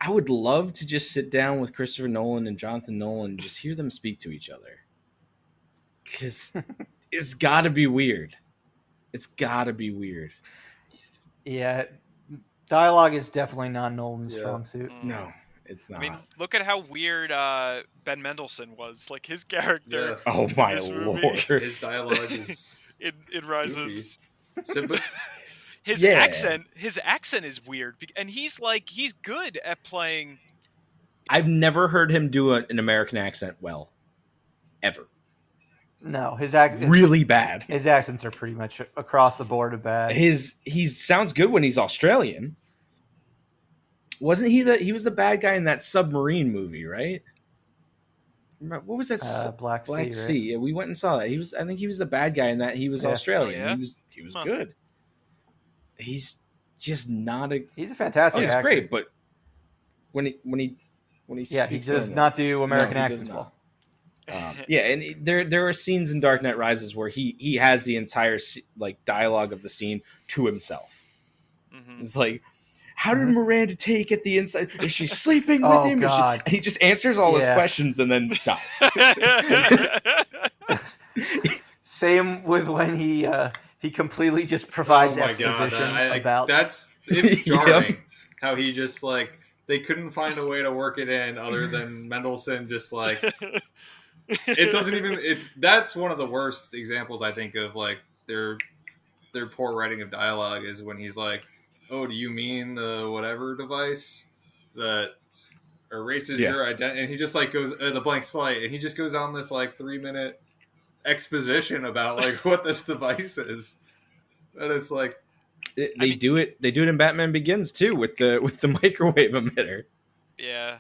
I would love to just sit down with Christopher Nolan and Jonathan Nolan and just hear them speak to each other. Because it's got to be weird. It's got to be weird. Yeah, dialogue is definitely not Nolan's strong suit. No, it's not. I mean, look at how weird Ben Mendelsohn was. Like his character. Yeah. Oh my this lord! movie. His dialogue is in Rises. so, but His Yeah. accent is weird, and he's good at playing. I've never heard him do an American accent well, ever. No, Really bad. His accents are pretty much across the board bad. He sounds good when he's Australian. Wasn't he he was the bad guy in that submarine movie, right? What was that? Black Sea. Sea. Right? Yeah, we went and saw that. I think he was the bad guy in that. He was Yeah. Australian. Oh, yeah? He was Huh. good. He's just not a. He's a fantastic He's actor. great, but when he Yeah, he speaks does normal- not do American No, he does accents not. well. Yeah, and there are scenes in Dark Knight Rises where he has the entire like dialogue of the scene to himself. Mhm. It's like, how did Miranda take at the inside? Is she sleeping with Oh, him? God. And he just answers all his Yeah. questions and then dies. Same with when he completely just provides oh my god, exposition about it's Yep. jarring how he just like they couldn't find a way to work it in other than Mendelsohn just like it doesn't even that's one of the worst examples I think of like their poor writing of dialogue is when he's like, oh, do you mean the whatever device that erases your identity? And he just like goes the blank slate, and he just goes on this like 3-minute exposition about like what this device is, and it's like They do it in Batman Begins too with the microwave emitter. Yeah.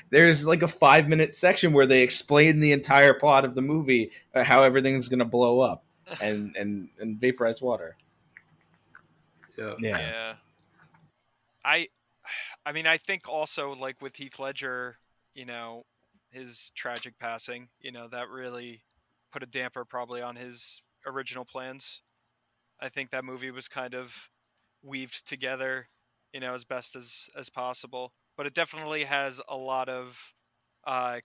There's like a 5-minute section where they explain the entire plot of the movie, how everything's gonna blow up and vaporize water. Yeah. I mean, I think also like with Heath Ledger, you know, his tragic passing, you know, that really put a damper probably on his original plans. I think that movie was kind of weaved together, you know, as best as possible. But it definitely has a lot of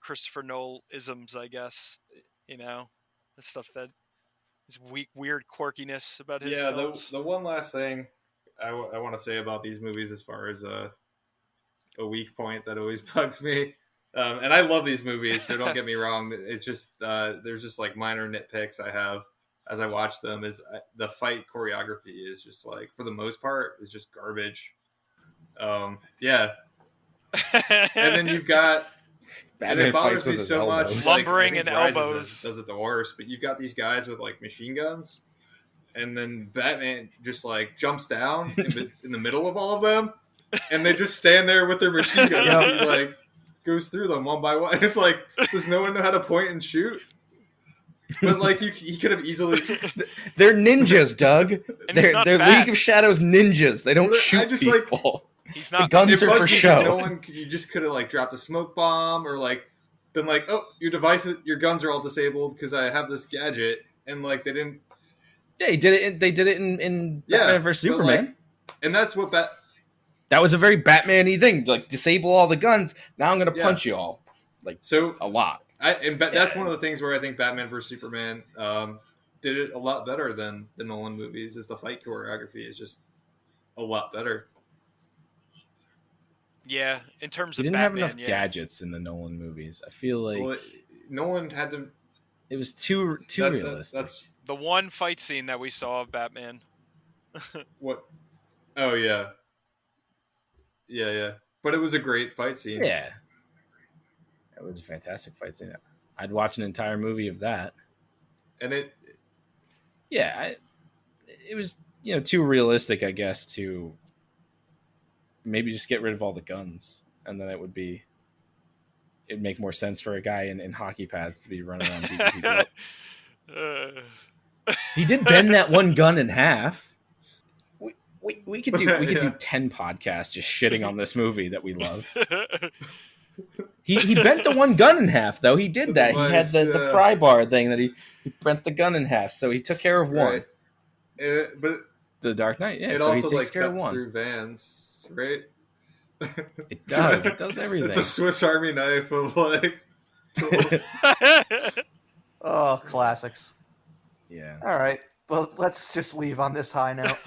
Christopher Nolan isms, I guess. You know, the stuff that is weird quirkiness about his films. The one last thing I want to say about these movies as far as a weak point that always bugs me. And I love these movies, so don't get me wrong. It's just there's just like minor nitpicks I have as I watch them. Is the fight choreography is just like for the most part is just garbage. Yeah, and then you've got and it bothers me so much. Lumbering like, and Rises elbows does it the worst, but you've got these guys with like machine guns, and then Batman just like jumps down in the middle of all of them, and they just stand there with their machine guns. And he like goes through them one by one. It's like, does no one know how to point and shoot? But like he could have easily. They're ninjas, Doug. They're fast. League of Shadows ninjas. They don't shoot just, people. He's not. The guns are for show. No one, you just could have like dropped a smoke bomb or like been like, oh, your guns are all disabled because I have this gadget, and like they didn't. Yeah, they did it in Batman vs Superman. Like, and that's what that was a very Batman-y thing. Like disable all the guns. Now I'm gonna punch you all. Like so a lot. That's one of the things where I think Batman vs Superman did it a lot better than the Nolan movies. Is the fight choreography is just a lot better. Yeah, in terms He of didn't Batman, have enough gadgets in the Nolan movies. I feel like Nolan had to. It was too realistic. That's the one fight scene that we saw of Batman. What? Oh yeah. But it was a great fight scene. Yeah, it was a fantastic fight scene. I'd watch an entire movie of that. And Yeah, it was too realistic, I guess, to maybe just get rid of all the guns, and then it'd make more sense for a guy in hockey pads to be running around beating people up. He did bend that one gun in half. We could do 10 podcasts just shitting on this movie that we love. He bent the one gun in half, though. He did that. He had the pry bar thing that he bent the gun in half, so he took care of one. Right. But the Dark Knight, yeah. It so also he takes care of cuts one. through vans, right? It does. It does everything. It's a Swiss Army knife of tools. Oh, classics. Yeah. All right. Well, let's just leave on this high note.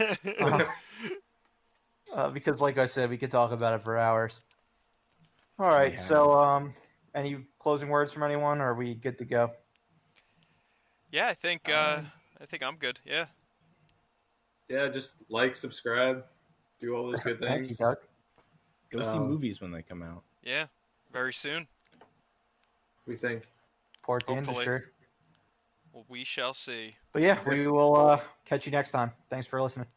Because, like I said, we could talk about it for hours. All right. So, any closing words from anyone, or are we good to go? Yeah, I think I'm good. Yeah. Yeah, just like, subscribe, do all those good things. Thank you, Dark. Go see movies when they come out. Yeah, very soon. We think. Support the industry. Well, we shall see. But yeah, we will catch you next time. Thanks for listening.